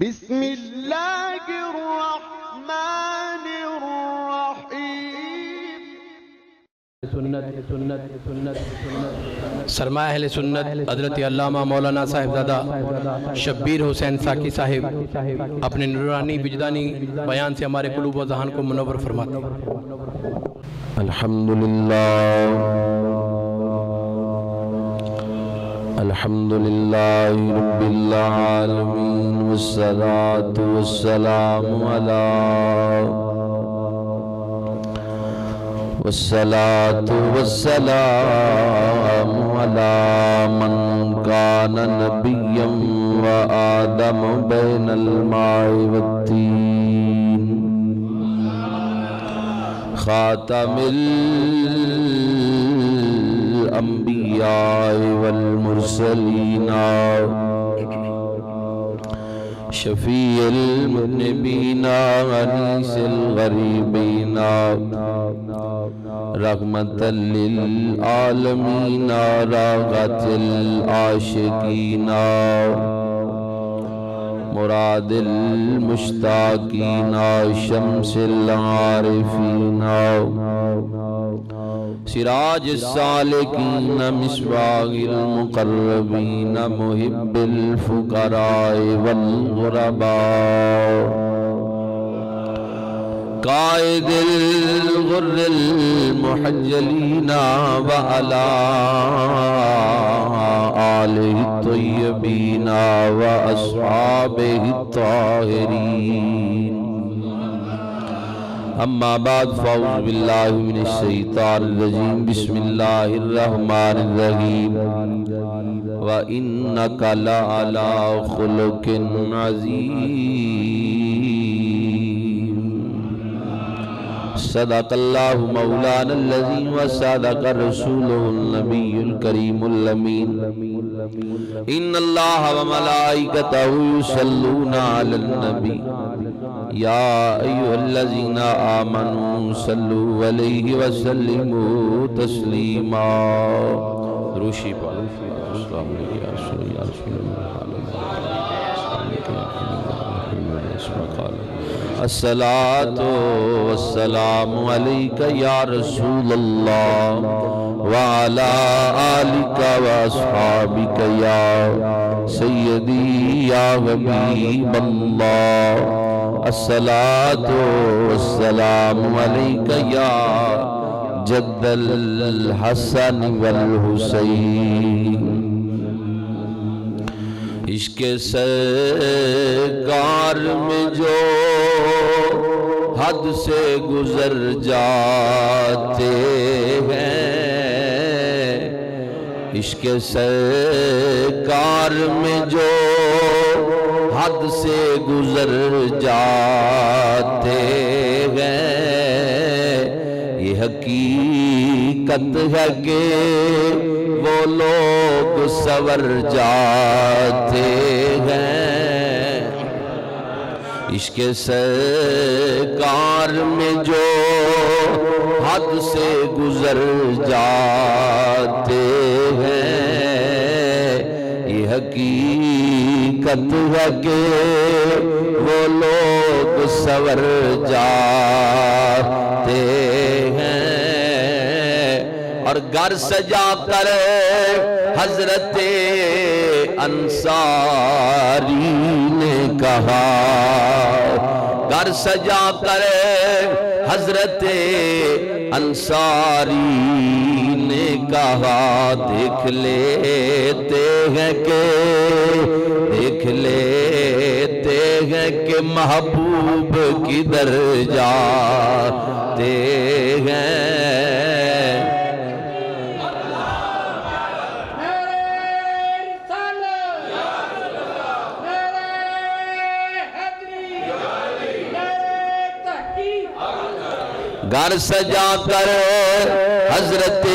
بسم اللہ الرحمن الرحیم۔ سرمایہ اہل سنت حضرت علامہ مولانا صاحبزادہ شبیر حسین ساکی صاحب اپنے نورانی وجدانی بیان سے ہمارے قلوب و ذہن کو منور فرماتے ہیں۔ الحمدللہ رب العالمین والصلاة والسلام علی من کان نبیا وآدم بین الماء والتین خاتم الانبیاء والمرسلین شفیع المذنبین انیس الغریبین رحمتا للعالمین راغت العاشقین مراد المشتاقین شمس العارفین سراج السالکین مصباح المقربین محب الفقراء والغرباء قائد الغر المحجلین وعلى آلہ الطیبین واصحابہ الطاہرین اما بعد فاعوذ باللہ من الشیطان الرجیم بسم اللہ الرحمن الرحیم وَإِنَّكَ لَعَلَىٰ خُلُقٍ عَظِيمٍ صدق اللہ مولانا العظیم وصدق رسولہ النبی الکریم الامین ان اللہ وملائکتہ یصلون علی النبی یا ایھا الذین آمنوا صلوا علیہ وسلموا تسلیما روشی پاک السلام علیکم یا رسول اللہ الصلاة والسلام علیک یا رسول اللہ وعلا آلک واصحابک یا سیدی یا حبیب اللہ الصلاة والسلام علیک یا جد الحسن والحسین عشق سرکار میں جو حد سے گزر جاتے ہیں عشق سرکار میں جو حد سے گزر جاتے ہیں یہ حقیقت ہے کہ وہ لوگ سور جاتے ہیں عشق سرکار میں جو حد سے گزر جاتے ہیں یہ حقیقت ہے کہ وہ لوگ سور جاتے ہیں اور گھر سجا کر حضرت انصاری نے کہا گھر سجا کر حضرت انصاری نے کہا دیکھ لیتے ہیں کہ محبوب کدھر جاتے ہیں گھر سجا کر حضرت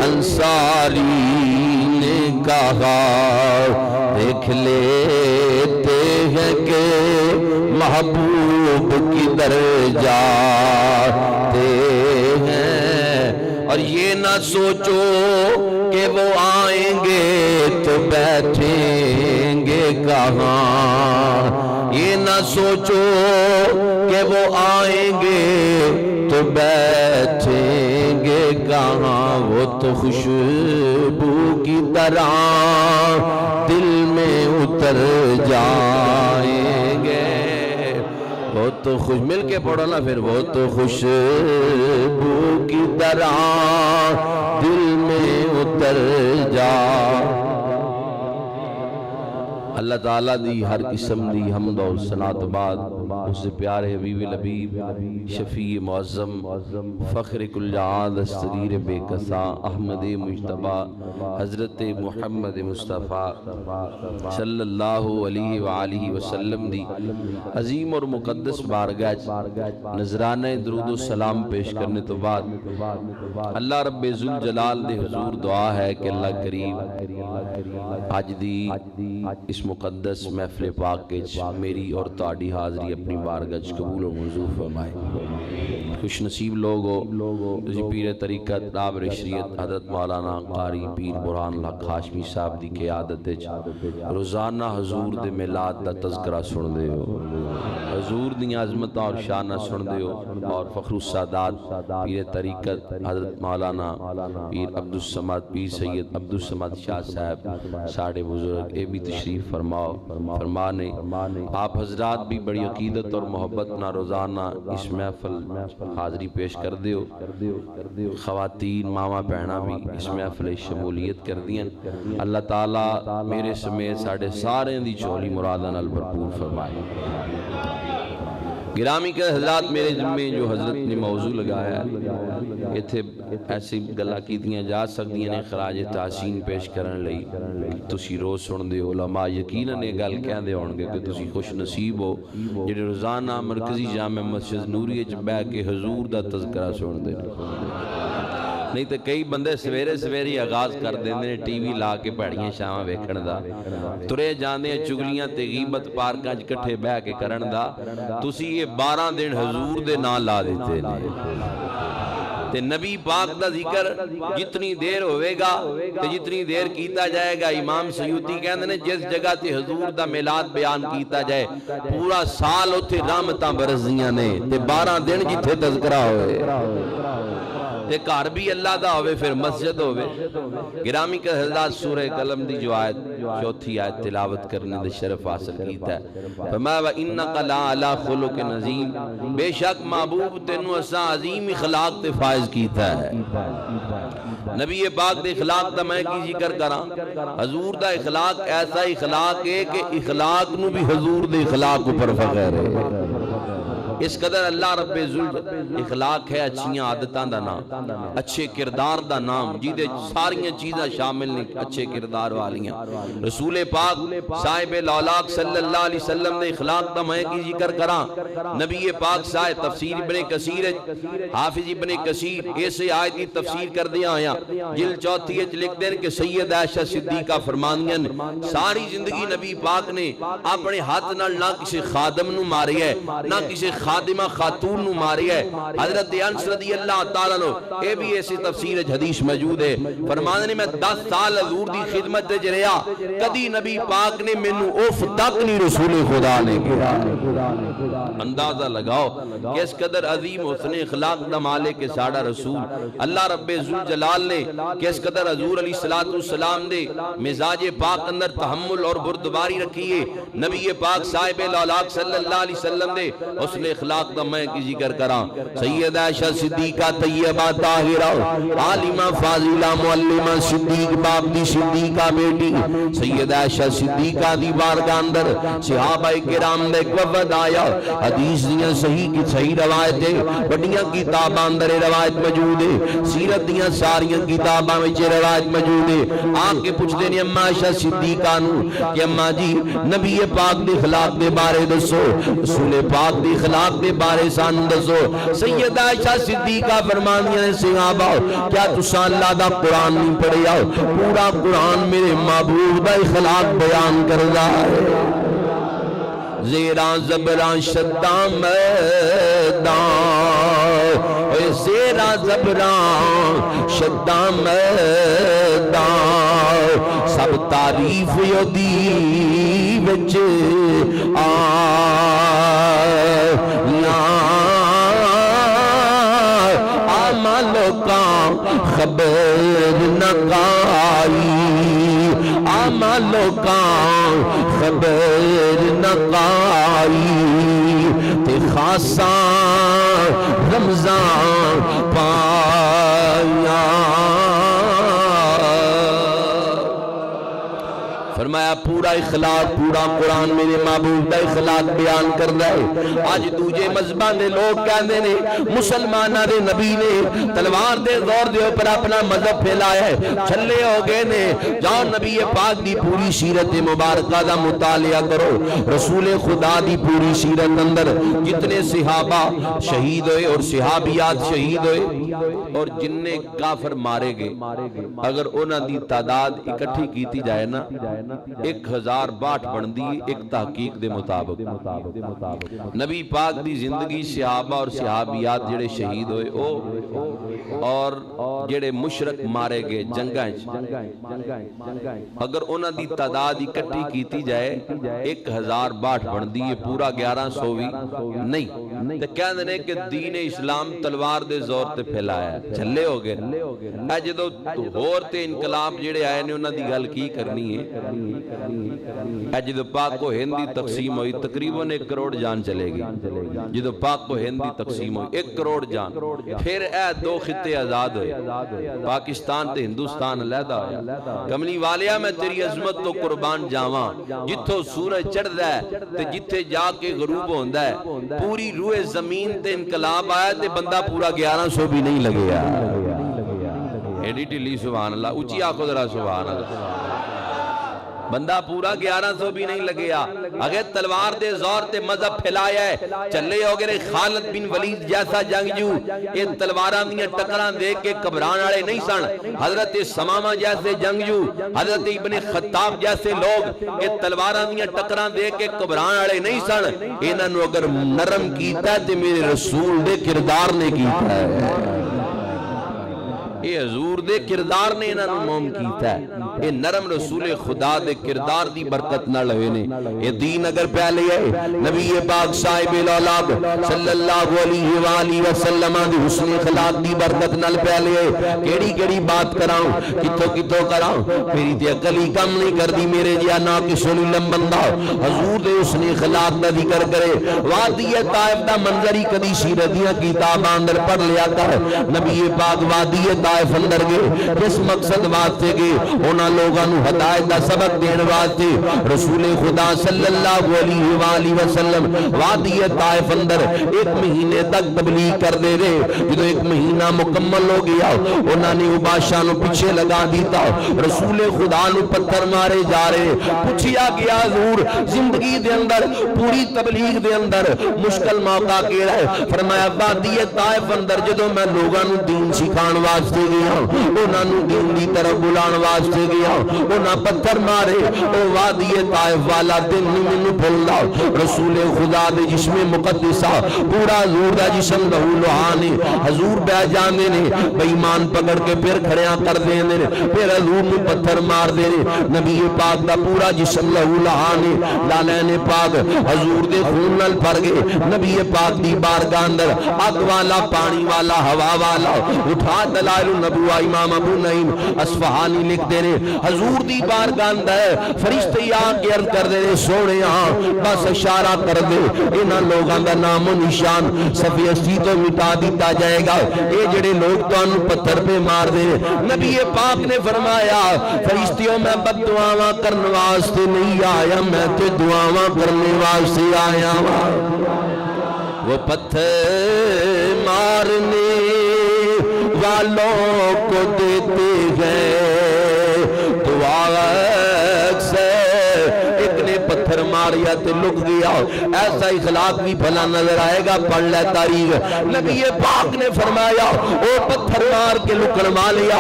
انصاری نے کہا دیکھ لیتے ہیں کہ محبوب کدھر جاتے ہیں اور یہ نہ سوچو کہ وہ آئیں گے تو بیٹھیں گے کہاں سوچو کہ وہ آئیں گے تو بیٹھیں گے کہاں، وہ تو خوشبو کی طرح دل میں اتر جائیں گے، وہ تو خوش، مل کے پڑھو نا پھر، وہ تو خوشبو کی طرح دل میں اتر جا۔ اللہ تعالیٰ دی ہر قسم دی حمد اور ثنا تو بعد اس سے پیارے حبیب لبیب شفیع معظم فخر کل جہاں دستگیر بے کساں احمد مجتبیٰ حضرت محمد مصطفیٰ صلی اللہ علیہ وآلہ وسلم دی عظیم اور مقدس بارگاہ نذرانہ درود و سلام پیش کرنے تو بعد اللہ رب ذوالجلال دے حضور دعا ہے کہ اللہ کریم آج دی اس مقدس محفل پاک کے میری اور تاڑی حاضری اپنی بارگاہ قبول و منظور فرمائے۔ خوش نصیب لوگو جی پیر طریقت نابر شریعت حضرت مولانا قاری پیر برہان اللہ ہاشمی صاحب دی قیادت روزانہ حضور دے میلاد دا تذکرہ سن دے ہو، حضور دی عظمت اور شانہ سن دے ہو، اور فخر السادات پیر طریقت حضرت مولانا پیر عبدالصمد پیر سید عبدالصمد شاہ صاحب ساڑھے بزرگ اے بھی تشریف فرمانے آپ حضرات بھی بڑی عقیدت اور محبت نہ روزانہ اس محفل حاضری پیش کر دیو، خواتین ماما بہنہ بھی اس محفل شمولیت کر دیں، اللہ تعالیٰ میرے سمیت ساڑھے سارے دی چولی مرادہ نال بھرپور فرمائے۔ گرامی کے حضرات میرے ذمے جو حضرت نے موضوع لگایا ہے ایتھے ایسی گلا کیتیاں جا سکتیاں نے خراج تحسین پیش کرن لئی، تسی روز سن دے علماء یقیناً یہ گل کہہ دے ہونگے کہ تسی خوش نصیب ہو جڑے روزانہ مرکزی جامع مسجد نوری وچ بیٹھ کے حضور دا تذکرہ سن دے، نہیں تو کئی بندے سویرے سویرے آغاز کر دیندے ٹی وی لا کے پہڑیاں شاواں ویکھن دا، ترے جاندے چگلیاں تے غیبت پارکاں وچ کٹھے بیٹھ کے کرن دا، تسی یہ 12 دن حضور دے نام لا دیتے نے تے نبی پاک دا ذکر جتنی دیر ہوئے گا تے جتنی دیر کیتا جائے گا، امام سیوطی کہندے نے جس جگہ تے حضور دا میلاد بیان کیتا جائے پورا سال اتھے رحمتاں برسدیاں نے، تے 12 دن جتھے تذکرہ ہوئے تے گھر بھی اللہ دا ہوئے پھر مسجد ہوئے۔ گرامی کے حضرات سورہ قلم دی جو آیت چوتھی آیت تلاوت کرنے دے شرف حاصل کیتا ہے، فرمایا وَإِنَّكَ لَعَلَىٰ خُلُقٍ عَظِيمٍ، بے شک محبوب تینوں اساں عظیم اخلاق تے فائز کیتا ہے۔ نبی پاک دے اخلاق دا میں کی ذکر کراں، حضور دا اخلاق ایسا اخلاق ہے کہ اخلاق نو بھی حضور دے اخلاق پر فخر ہے۔ اس قدر اللہ رب ذوالجلال اخلاق ہے اچھیاں عادتاں دا نام، اچھے کردار دا نام، جیدے ساریاں چیزاں شامل نے اچھے کردار والیاں۔ رسول پاک صاحب لولاک صلی اللہ علیہ وسلم نے اخلاق دا میں کی ذکر کراں، نبی پاک صاحب تفسیر ابن کثیر حافظ ابن کثیر ایسے آیت کی تفسیر کر دیا آیا، جل چوتھی لکھ دیں کہ سید عائشہ صدیقہ فرمانیاں ساری زندگی نبی پاک نے اپنے ہاتھ نال نہ کسی خادم نو ماری ہے نہ کسی خادمہ خاتون نو ماری ہے۔ حضرت انس رضی اللہ تعالیٰ نو اے بھی ایسی تفسیر حدیث موجود ہے، فرمانے میں 10 سال حضور دی خدمت دے جریا کدی نبی پاک نے مینوں اوف تک نہیں رسول خدا نے کیا۔ اندازہ لگاؤ کہ اس قدر عظیم حسن اخلاق دا مالک ساڑا رسول اللہ رب ذوالجلال نے کہ اس قدر حضور علیہ السلام دے مزاج پاک اندر تحمل اور بردباری رکھی ہے۔ نبی پاک صاحب لولاک صلی اللہ علیہ وسلم دے اس نے اخلاق دا میں کی ذکر کراں، سید عائشہ صدیقہ طیبہ طاہرہ عالمہ فاضلہ معلمہ صدیق باپ دی صدیقہ بیٹی سید عائشہ صدیقہ دی بارگاہ اندر صحابہ کرام دے وفد آیا، حدیث دیاں صحیح کی صحیح روایتیں بڑیاں کتاباں اندر روایت موجود ہے، سیرت دیاں ساریاں کتاباں وچ روایت موجود ہے۔ آن کے پوچھتے ہیں اماں عائشہ صدیقہ نو کہ اماں جی نبی پاک دے اخلاق دے بارے دسو، رسول پاک دے اخلاق دے بارے سان دسو۔ سید عائشہ صدیقہ فرمانیاں نے صحابہ کیا تساں اللہ دا قرآن نہیں پڑھیا؟ پورا قرآن میرے محبوب دا اخلاق بیان کردا ہے۔ زیران زبران شدان میدان، زیران زبران شدان میدان، سب تعریف یودی وچ آئی تے خاصاں رمضان پایا. فرمایا پورا اخلاق پورا قرآن میرے محبوب دا اخلاق بیان کردا ہے. آج دوجے مذہباں دے لوگ کہندے نے مسلماناں دے نبی نے تلوار دے زور دے اوپر اپنا مذہب پھیلایا ہے, چھلے ہو گئے نے. جاؤ نبی پاک دی پوری سیرت مبارکہ دا مطالعہ کرو. رسول خدا دی پوری سیرت اندر جتنے صحابہ شہید ہوئے اور صحابیات شہید ہوئے اور جننے کافر مارے گئے, اگر انہاں دی تعداد اکٹھی کیتی جائے نا 1062 بندی ایک تحقیق دے مطابق. نبی پاک دی زندگی صحابہ اور صحابیات جڑے شہید ہوئے او اور جڑے مشرک مارے گئے جنگاں اگر انہاں دی تعداد اکٹھی کیتی جائے 1062 بندی ہے, پورا 1100 بھی نہیں. تے کہندے نے کہ دین اسلام تلوار دے زور تے پھیلایا ہے, جھلے ہو گئے. اے جدوں ہور تے انقلاب جڑے آئے نے انہاں دی گل کی کرنی ہے. اے جدو پاک و ہند دی تقسیم ہوئی تقریباً 1 کروڑ جان چلے گی. جدو پاک و ہند دی تقسیم ہوئی 1 کروڑ جان. پھر اے 2 خطے آزاد ہوئے, پاکستان تے ہندوستان علیحدہ ہویا. کملی والیا میں تیری عظمت تو قربان جاواں, جتھوں سورج چڑھدا ہے تے جتھے جا کے غروب ہوندا ہے پوری روئے زمین تے انقلاب آیا تے بندہ پورا 1100 بھی نہیں لگیا. ایڈی ٹلی سبحان اللہ, اونچی آنکھوں ذرا سبحان اللہ. بندہ پورا 1100 بھی نہیں لگیا. اگر تلوار دے زور تے مذہب پھیلایا ہے, چلے ہو گئے. خالد بن ولید جیسا جنگجو یہ تلواراں دیاں ٹکراں دیکھ کے گھبران والے نہیں سن. حضرت سمامہ جیسے جنگجو, حضرت ابن خطاب جیسے لوگ یہ تلواراں دیاں ٹکراں دیکھ کے گھبران والے نہیں سن. انہاں نو اگر نرم کیتا ہے تے میرے رسول دے کردار نے کیتا ہے. یہ حضور دے کردار نے انہاں نو موم کیتا ہے. یہ نرم رسول خدا دے کردار دی برکت نہ لوے نے. یہ دین اگر پہلے ہے نبی پاک صاحب الاولاد صلی اللہ علیہ وآلہ وسلم دی حسن اخلاق دی برکت نال پہلے ہے. کیڑی کیڑی بات کراؤں کتوں کتوں کراؤں, میری تے عقل ہی کم نہیں کردی. میرے جیا نا کسوں علم بندہ حضور دے حسن اخلاق دا ذکر کرے. وادی طائف دا منظر ہی کدی سیرت دیاں کتاباں اندر پڑھ لیا کر. نبی پاک وادی طائف اندر گئے کس مقصد واسطے گئے؟ انہاں لوگاں نو ہدایت دا سبق دین واسطے. رسول خدا صلی اللہ علیہ وآلہ وسلم وادی طائف اندر 1 مہینے تک تبلیغ کر دے رہے. جدو 1 مہینہ مکمل ہو گیا انہاں نے بادشاہ نو پیچھے لگا دیتا. رسول خدا نو پتھر مارے جا رہے. پوچھیا گیا حضور زندگی دے اندر پوری تبلیغ دے اندر مشکل موقع کیڑا ہے؟ فرمایا وادی طائف اندر جدو میں لوگاں نو دین سکھان واسطے گیا, انہاں نو دین دی طرف بلان واسطے گیا, انہاں پتھر مارے. او وادی طائف والا دن نہیں بھولدا. رسول خدا دے جسم مقدسہ پورا حضور دا جسم لہو لہانے. حضور بہ جاندے نے بے ایمان پکڑ کے پھر کھڑیاں کر دیندے نے, پھر حضور نو پتھر مار دے نے. نبی پاک دا پورا جسم لہو لہانے. لالین پاک حضور دے خون نال بھر گئے. نبی پاک دی بارگاہ اندر اگ والا پانی والا ہوا والا اٹھا دلائل النبوہ امام ابو نعیم اصفہانی لکھ دے رہے. حضور دی بارگاہ اندر فرشتے آ کے عرض کر دے رہے سونے بس اشارہ کر دے انہاں لوگاں دا نام و نشان صفحہ 80 تو مٹا دیتا جائے گا. اے جڑے لوگ تانوں پتھر پہ مار دے. نبی پاک نے فرمایا فرشتیوں میں بد دعاواں کرنے واسطے نہیں آیا, میں تے دعاواں کرنے واسطے آیا. وہ پتھر مارنے والوں کو دیتے ہیں دعا سے. ایک نے پتھر ماریا تے لک گیا. ایسا اخلاق بھی بھلا نظر آئے گا, پڑھ لے تاریخ. نبی پاک نے فرمایا او پتھر مار کے لکن والیا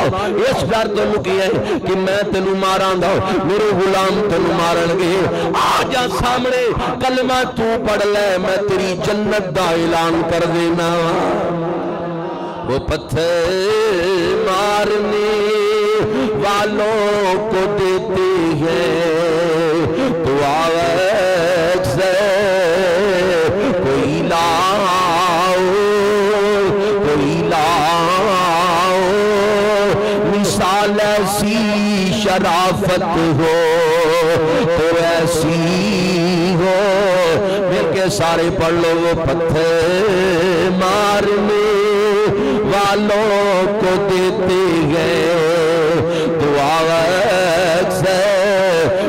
اس ڈر تو لکی ہے کہ میں تینوں ماراں گا, میرے غلام تینوں مارن گے. آ جا سامنے کلمہ تو پڑھ لے, میں تیری جنت دا اعلان کر دینا. وہ پتھر مارنے والوں کو دیتے ہیں دعا سے. کوئی لاؤ کوئی لاؤ مثال ایسی شرافت ہو تو ایسی ہو کے سارے پڑھ لو وہ پتھر مارنے والوں کو دیتے گئے دعا سے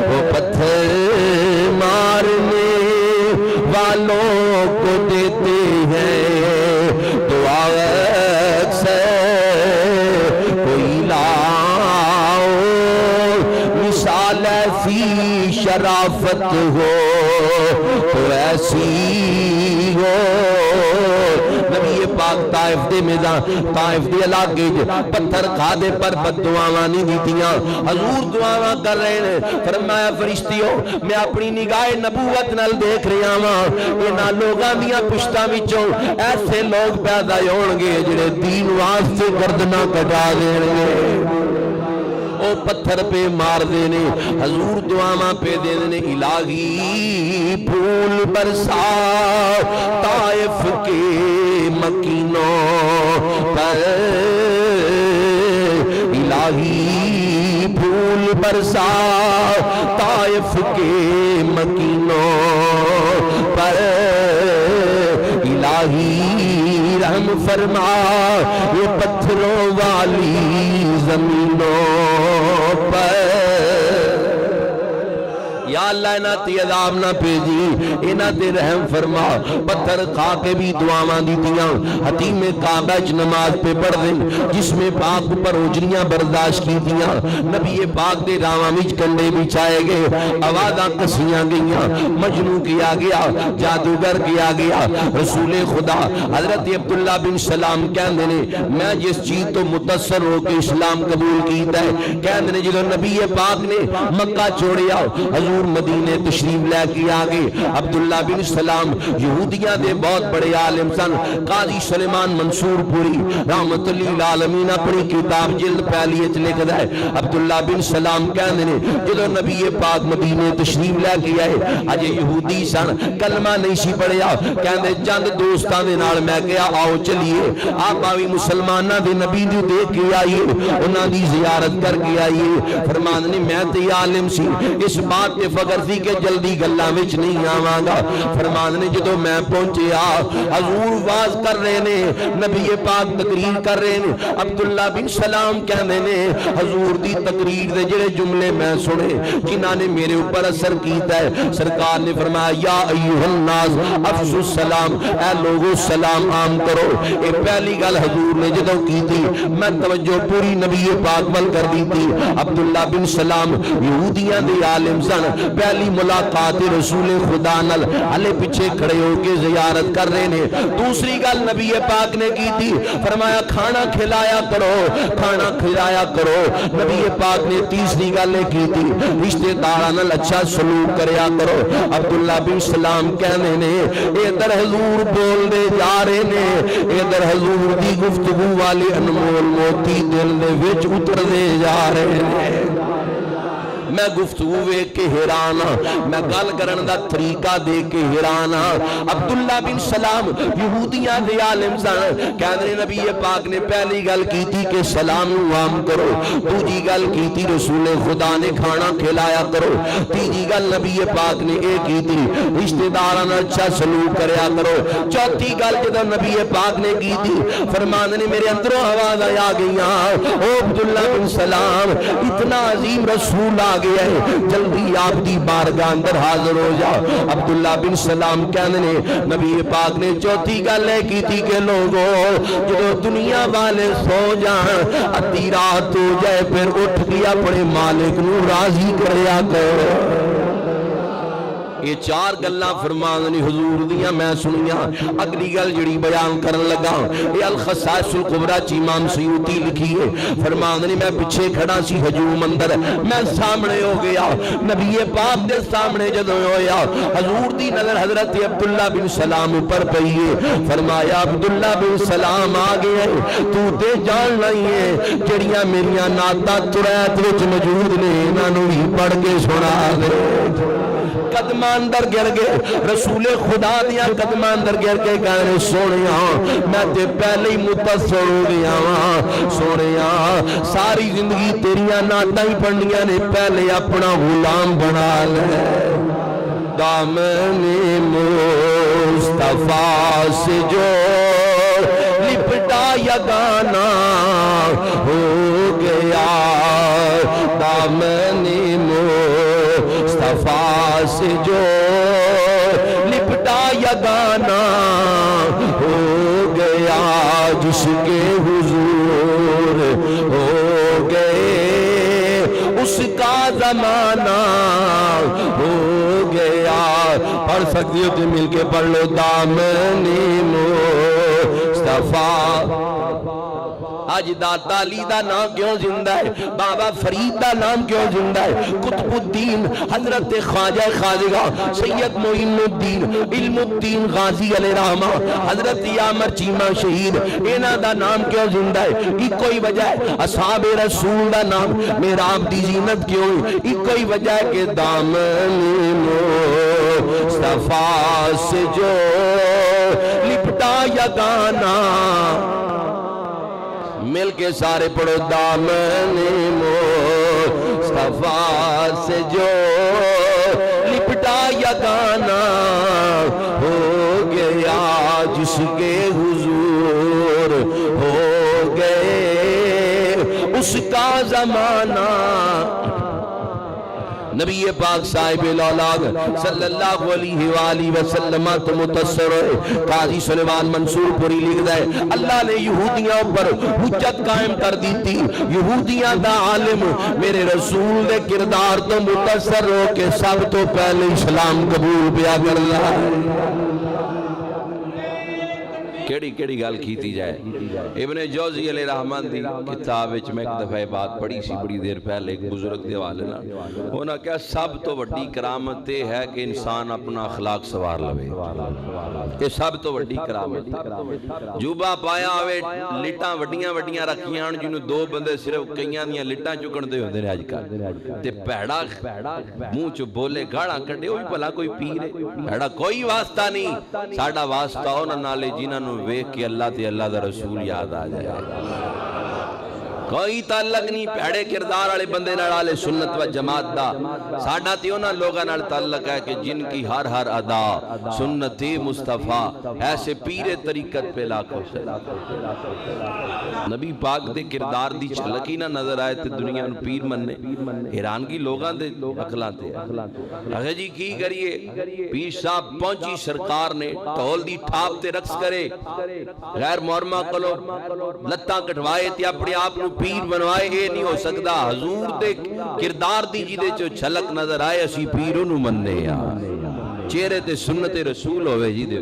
وہ پتھر مارنے والوں کو دیتے ہیں دعا سے کوئی لاؤ مثال ایسی شرافت ہو تو ایسی ہو نبی پاک طائف دے میدان طائف دے علاقے پتھر کھا دے پر بد دعاواں نہیں دیتیاں حضور دعاواں کر رہے ہیں فرمایا فرشتیوں میں اپنی نگاہ نبوت نال دیکھ رہا ہاں انہاں لوگاں دیاں پشتاں وچوں ایسے لوگ پیدا ہون گے جڑے دین واسطے گردناں کٹا دین گے او پتھر پہ مار دینے حضور دعاواں پہ دینے الہی پھول برسا طائف کے مکینوں پر الہی پھول برسا طائف کے مکینوں پر الہی رحم فرما یہ پتھروں والی زمینوں پر یا اللہ انہاں تے عذاب نہ بھیجی انہاں تے رحم فرما پتھر کھا کے بھی دعاواں دیتیاں حتیم کعبہ وچ نماز پہ پڑھ دین جس میں پاک پر اجریاں برداشت کیتیاں نبی پاک دے راواں وچ کنڈے بچھائے گئے آوازاں کسیاں گئیاں مجنوں کیا گیا جادوگر کیا گیا رسول خدا حضرت عبداللہ بن سلام کہندے نے میں جس چیز تو متاثر ہو کے اسلام قبول کیتا ہے کہندے نے جدوں نبی پاک نے مکہ چھوڑیا حضور مدینے تشریف لے کے آگے عبداللہ بن سلام یہودیاں دے بہت بڑے عالم سن قاضی سلیمان منصور پوری رحمت للعالمین اپنی کتاب جلد پہلی وچ لکھدا ہے عبداللہ بن سلام کہندے نے جدوں نبی پاک مدینے تشریف لے کے آئے اجے یہودی سن کلمہ نہیں سی پڑھیا کہندے چند دوستاں دے نال میں کہیا آؤ چلیے آپا بھی مسلماناں دے نبی نوں دیکھ کے آئیے انہاں دی زیارت کر کے آئیے فرمان نے میں تے عالم سی اس بات تے فخر سی کہ جلدی گلاں وچ نہیں آواں گا فرمان نے جدوں میں پہنچیا حضور واز کر رہے نے نبی پاک تقریر کر رہے نے عبداللہ بن سلام کہندے نے حضور دی تقریر دے جڑے جملے میں سنے جنہاں نے میرے اوپر اثر کیتا ہے سرکار نے فرمایا یا ایھا الناس افشوا السلام اے لوگو سلام عام کرو اے پہلی گل حضور نے جدوں کی تھی میں توجہ پوری نبی پاک ول کر دی تھی عبداللہ بن سلام یہودیاں دے عالم سن پہلی ملاقات رسول خدا نال ہلے پیچھے کھڑے ہو کے زیارت کر رہے نے دوسری گل نبی پاک نے کی تھی فرمایا کھانا کھلایا کرو نبی پاک نے تیسری گل کی تھی رشتہ داراں نال اچھا سلوک کریا کرو عبداللہ بن سلام کہنے نے ادھر حضور بول دے جا رہے نے ادھر حضور دی گفتگو والے انمول موتی دل دے وچ اتر دے جا رہے نے میں گفتگو ویکھ کے حیران ہاں میں گل کرن دا طریقہ دیکھ کے حیران ہاں عبداللہ بن سلام یہودیاں دے عالم سن کہندے نبی پاک نے پہلی گل کیتی کہ سلام عام کرو دوسری گل کیتی رسول خدا نے کھانا کھلایا کرو تیسری گل نبی پاک نے اے کیتی رشتہ داراں نال اچھا سلوک کریا کرو چوتھی گل جدوں نبی پاک نے کیتی فرمان نے میرے اندروں آواز آ گئیاں او عبداللہ بن سلام اتنا عظیم رسول آ گیا ہے جلدی آپ دی بارگاہ اندر حاضر ہو جا عبداللہ بن سلام کہنے نے نبی پاک نے چوتھی گل ہے کی تھی کہ لوگوں جو دنیا والے سو جان ادھی رات ہو جائے پھر اٹھ کے اپنے مالک نو راضی کریا کرو یہ چار گلاں فرمان نے حضور دیاں میں سنیاں اگلی گل جڑی بیان کرن لگا یہ الخصائص الکبریٰ چ امام سیوطی لکھی ہے فرمان نے میں پیچھے کھڑا سی ہجوم اندر میں سامنے ہو گیا نبی پاک دے سامنے جدوں ہویا حضور دی نظر حضرت عبداللہ بن سلام اوپر پئی ہے فرمایا عبداللہ بن سلام آ گئے تو تے جان نہیں ہے جڑیاں میریاں نعتاں تریت وچ موجود نے انہاں نوں ہی پڑھ کے سنا دے قدمہ اندر گر گئے رسول خدا دیا قدمہ اندر گر کے کہنے سونیا میں تے پہلے ہی متصر ہو گیا سونیا ساری زندگی تیریاں نعتاں ہی پڑھنیاں نے پہلے اپنا غلام بنا لے دامن مو مصطفیٰ سے جو لپٹا یگانا ہو گیا دامن مصطفیٰ سے جو لپٹا یگانا ہو گیا جس کے حضور ہو گئے اس کا زمانہ ہو گیا. پڑھ سکتی ہو تو مل کے پڑھ لو دامن مصطفیٰ. آج داتا علی دا نام کیوں زندہ ہے؟ بابا فرید دا نام کیوں زندہ ہے؟ قطب الدین حضرت خواجہ خواجہ سید معین الدین علم الدین غازی علیہ رحمہ حضرت یامر چیمہ شہید اینا دا نام کیوں زندہ ہے؟ ایک کوئی وجہ ہے. اصحاب رسول دا نام میراب دی زینت کیوں ہے؟ ایک کوئی وجہ ہے کہ دامن مصطفیٰ سے جو لپٹا یگانا. مل کے سارے پڑھو دامن مصطفیٰ سے جو لپٹا یگانا ہو گیا جس کے حضور ہو گئے اس کا زمانہ. نبی پاک صاحب الاولاد صلی اللہ علیہ وآلہ وسلم تو متصر ہے. قاضی سلیمان منصور پوری لکھ دے اللہ نے یہودیاں پر حجت قائم کر دی تھی. یہودیاں دا عالم میرے رسول دے کردار تو متصر ہو کے سب تو پہلے اسلام قبول پیا کر رہا ہے. کیڑی کیڑی گال کیتی جائے. ابن جوزی علیہ رحمان دی کتاب وچ میں ایک دفعہ بات پڑھی سی بڑی دیر پہلے ایک بزرگ دے حوالے نال. انہاں کہا سب تو وڈی کرامت یہ ہے کہ انسان اپنا اخلاق سوار لوے. یہ سب تو وڈی کرامت. جوبا پایا ہوئے لٹاں وڈیاں وڈیاں رکھیاں ہن جنوں دو بندے صرف کئیاں دیاں لٹاں چکن دے ہوندے نے اج کل تے پیڑا منہ چ بولے گاڑاں کڈے ہوئی بھلا کوئی پیر ہے. پیڑا کوئی واسطہ نہیں. ساڈا واسطہ انہاں نال جنہاں نوں ویکھ کے اللہ تے اللہ دا رسول یاد آ جائے. کوئی تعلق نہیں پیڑے کردار والے بندے نال والے سنت و جماعت دا. ساڈا تے انہاں لوگاں نال تعلق ہے کہ جن کی ہر ہر ادا سنت مصطفیٰ ایسے پیر طریقت پہ لاکھوں سے. نبی پاک دے کردار دی جھلک ہی نہ نظر آئے تے دنیا نوں پیر مننے. حیرانگی لوگاں دے عقلاں تے اگے جی کی کریے. پیر صاحب پہنچی سرکار نے ٹھول دی ٹھاپ تے رقص کرے غیر محرمہ کولوں لتاں کٹوائے تے اپنے آپ نوں پیر بنوائے. یہ نہیں ہو سکتا. حضور دے کردار دی جی دے چو چھلک نظر آئے اسی پیروں نو مننے چہرے تے سنت رسول ہوئے جی دے.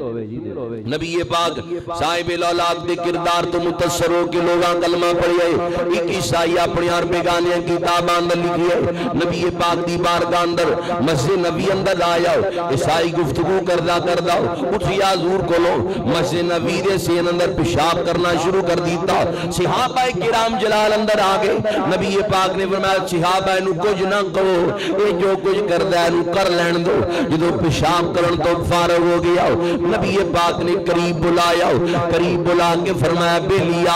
نبی پاک صاحب الاولاد دے کردار تو متصر ہو کے لوگاں کلمہ پڑھی ہے. ایک عیسائی اپنی ہر بیگانیاں کتاب اندر لکھی ہے. نبی پاک دی بارگاہ اندر مسجد نبی اندر آیا. عیسائی گفتگو کردہ اٹھی حضور کولو مسجد نبی دے سین اندر پیشاب کرنا شروع کر دیتا. صحابہ کرام جلال اندر آگے. نبی پاک نے فرمایا صحابہ انہوں کچھ نہ کہو اے جو کچھ کردہ انہوں کر لین دو. جدو پیشاب کرن تو فارغ ہو گیا نبی پاک نے قریب بلایا. قریب بلا کے فرمایا بیلیا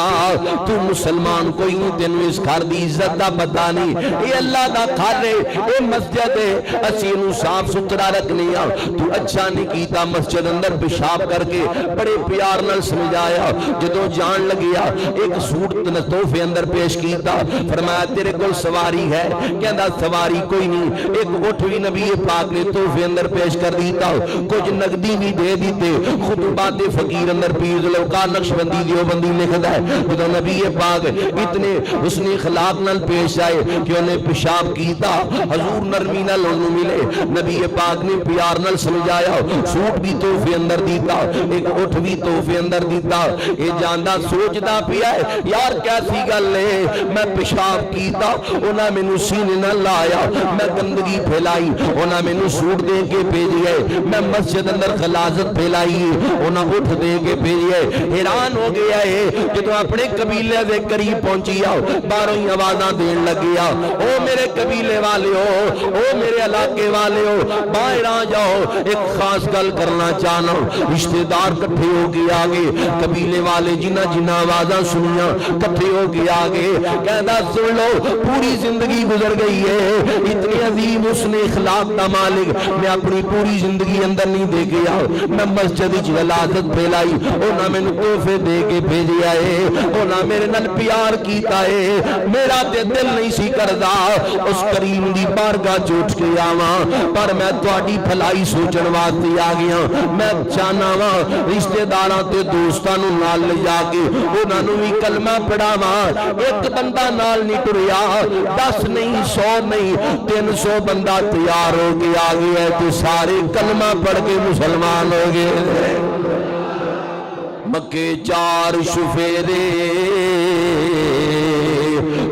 تو مسلمان کوئی نہیں تینوں اس گھر دی عزت دا پتہ نہیں. اے اللہ دا گھر ہے اے مسجد ہے اسی انہوں صاف ستھرا رکھنے آ. تو اچھا نہیں کیتا مسجد اندر پیشاب کر کے بڑے پیار نال سمجھایا. جدو جان لگیا ایک سوٹ تحفے اندر پیش کیتا. فرمایا تیرے کول سواری ہے؟ کہندا سواری کوئی نہیں. ایک اٹھ بھی نبی پاک نے تحفے اندر پیش کر دیتا. کچھ نقدی بھی دے دیتے. خطبات فقیر اندر پیر ذوالفقار نقشبندی دیوبندی لکھدا ہے جدو نبی پاک اتنے حسن اخلاق نال پیش آئے کہ انہیں پیشاب کیتا حضور نرمی نال انہوں ملے. نبی پاک نے پیار نال سمجھایا. سوٹ بھی تحفے اندر دیتا ایک اٹھ بھی تحفے اندر دیتا. اے جاندہ سوچدا پیا ہے یار کیسی گل ہے میں پیشاب کیتا انہاں مینوں سینے نہ لایا میں گندگی پھیلائی انہاں مینوں سوٹ دے کے بھیجئے میں مسجد اندر غلاظت پھیلائی انہاں اٹھ دے کے بھیجئے. حیران ہو گیا ہے جدو اپنے قبیلے دے قریب پہنچی آؤ باہروں ہی آوازاں دین لگیا او میرے قبیلے والے ہو او میرے علاقے والے ہو باہر آ جاؤ ایک خاص گل کرنا چاہنا. رشتہ دار کٹھے ہو کے آگے قبیلے والے جنہ جنہ آوازاں سنیاں کٹھے ہو کے آگے کہنا سن لو پوری زندگی گزر گئی ہے اتنی عظیم اس نے اخلاق کا مالک میں اپنی پوری زندگی اندر نہیں دے کے آؤ میں مسجد وچ ولادت پھیلائی انہاں مینوں تحفے دے کے بھیجیا ہے انہاں میرے نال پیار کیتا ہے میرا تے دل نہیں سی کردا اس کریم دی بارگاہ چوٹ کے آواں پر میں تہاڈی بھلائی سوچن واسطے آ گیا میں چاہنا وا رشتہ داراں تے دوستاں نوں نال لے جا کے انہاں نوں وی کلمہ پڑھاواں ایک بندہ نال نہیں ٹریا 10 نہیں 100 نہیں 300 بندہ تیار ہو کے آ گیا ہے تو سارے کلمہ پڑھ کے مسلمان ہو گئے مکے 4 شفیرے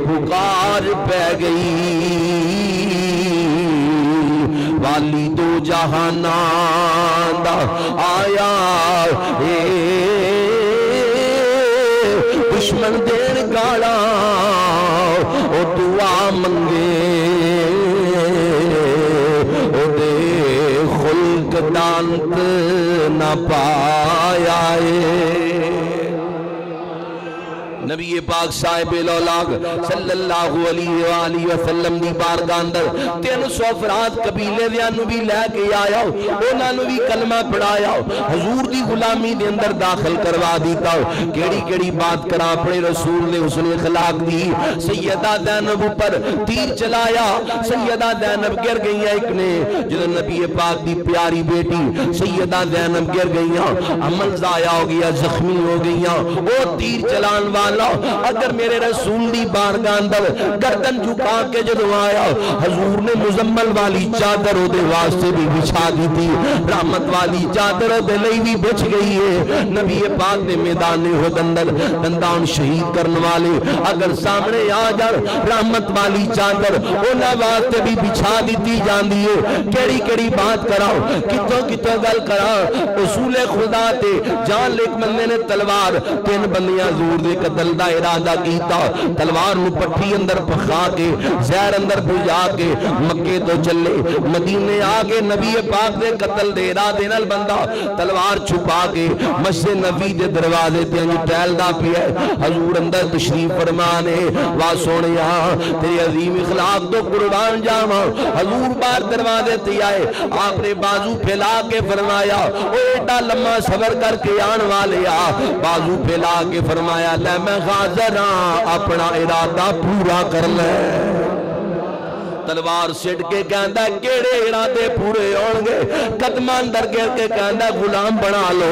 پکار پہ گئی والی دو جہاناں دا آیا دشمن دین گالا او دعا منگے او دے خلق دانت نہ پایا نبی پاک صاحب الاولاق صلی اللہ علیہ وآلہ وسلم دی بارگاہ اندر 300 افراد قبیلے دیاں نو بھی لے کے آیا انہاں نو بھی کلمہ پڑھایا حضور دی غلامی دے اندر داخل کروا دیتا کیڑی کیڑی بات کرا اپنے رسول نے حسن اخلاق دی سیدہ زینب پر تیر چلایا سیدہ زینب گر گئی ایک نے جدو نبی پاک دی پیاری بیٹی سیدہ زینب گر گئی عمل ضائع ہو گیا زخمی ہو گئی وہ تیر چلان والا اگر میرے رسول دی بارگاہ اندر گردن جھکا کے جدو آیا حضور نے مزمل والی چادر دے واسطے بھی بچھا دی تھی رحمت والی چادر دے لئی بھی بچ گئی ہے نبی پاک نے میدان احد اندر دندان شہید کرنے والے اگر سامنے آ جائے رحمت والی چادر انہاں واسطے بھی بچھا دیتی جاندی ہے کیڑی کیڑی بات کراؤ کتوں کتوں گل کراؤ رسول خدا تے جان لیک بندے نے تلوار 3 بندیاں زور دے قتل دا ارادہ کیتا تلوار نو پٹھی اندر پخا کے زہر اندر بھجا کے مکے تو چلے مدینے آگے نبی پاک دے قتل دے ارادے نال بندہ تلوار چھپا کے مسجد نبی دے دروازے تے انج ٹہلدا پیا حضور اندر تشریف فرمانے وا سونیا تیری عظیم اخلاق تو قربان جاواں حضور باہر دروازے تے آئے آپ نے بازو پھیلا کے فرمایا او ایڈا لمبا سفر کر کے آن والے بازو پھیلا کے فرمایا لے میں حاضر ہاں اپنا ارادہ پورا کر لے تلوار سٹ کے کہندا کیڑے ارادے پورے ہون گے قدماں اندر گر کے کہندا غلام بنا لو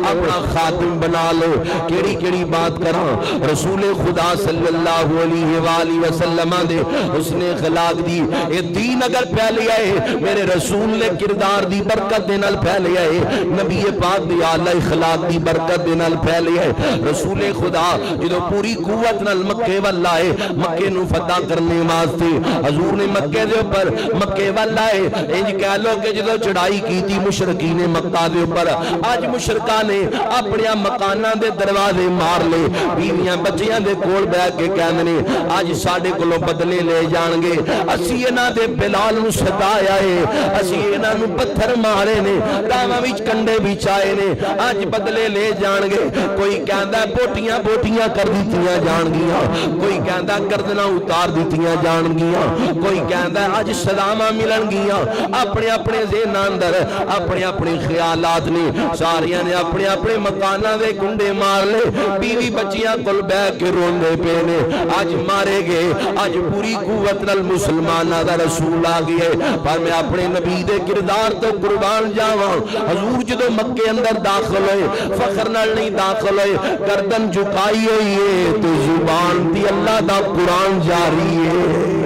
اپنا خادم بنا لو کیڑی کیڑی بات کراں رسول خدا صلی اللہ علیہ وآلہ وسلم دے اس نے اخلاق دی اے دین اگر پھیلیا ہے میرے رسول نے کردار دی برکت دے نال پھیلیا ہے نبی پاک دی اعلی اخلاق دی برکت دے نال پھیلیا ہے رسول خدا جدو پوری قوت نال مکے ول آئے مکے نو فتح کرنے واسطے حضور نے مکے دے اوپر مکے والا ہے انج کہہ لو کہ جدو چڑھائی کی تھی مشرکین مکہ دے اوپر اج مشرکاں نے اپنے مکاناں دے دروازے مار لے بیویاں بچیاں دے کول بیٹھ کے کہندے نے اج ساڈے کولوں بدلے لے جان گے اسی انہاں دے بلال نو ستایا ہے اسی انہاں نو پتھر مارے نے راواں وچ کنڈے بچھائے نے اج بدلے لے جان گے کوئی کہندا بوٹیاں بوٹیاں کر دتیاں جان گیاں کوئی کہندا گردناں اتار دتیاں جان گیاں کوئی کہندا اج سلاماں ملن گیاں اپنے اپنے ذہن اندر اپنے اپنے خیالات نے ساریاں نے اپنے اپنے مکاناں دے کنڈے مار لے بیوی بچیاں کول بیٹھ کے روندے پے نے اج مارے گئے اج پوری قوت نال مسلماناں دا رسول آ گیا ہے پر میں اپنے نبی دے کردار تو قربان جاواں حضور جدو مکے اندر داخل ہوئے فخر نال نہیں داخل ہوئے گردن جھکائی ہوئی ہے تو زبان دی اللہ دا قرآن جاری ہے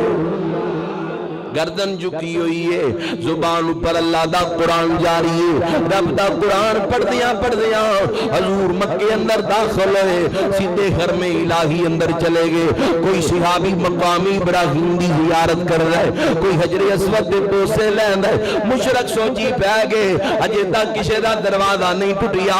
گردن جھکی ہوئی ہے زبان پر اللہ دا قرآن جاری ہے رب دا قرآن پڑھ دیاں حضور مکے اندر داخل ہوئے سیدھے حرم الہی اندر چلے گئے کوئی صحابی مقامی ابراہیم دی زیارت کر رہا ہے کوئی حجر اسود دے بوسے لیندا ہے مشرک سوچی پے گئے اجے تک کسے دا دروازہ نہیں ٹوٹیا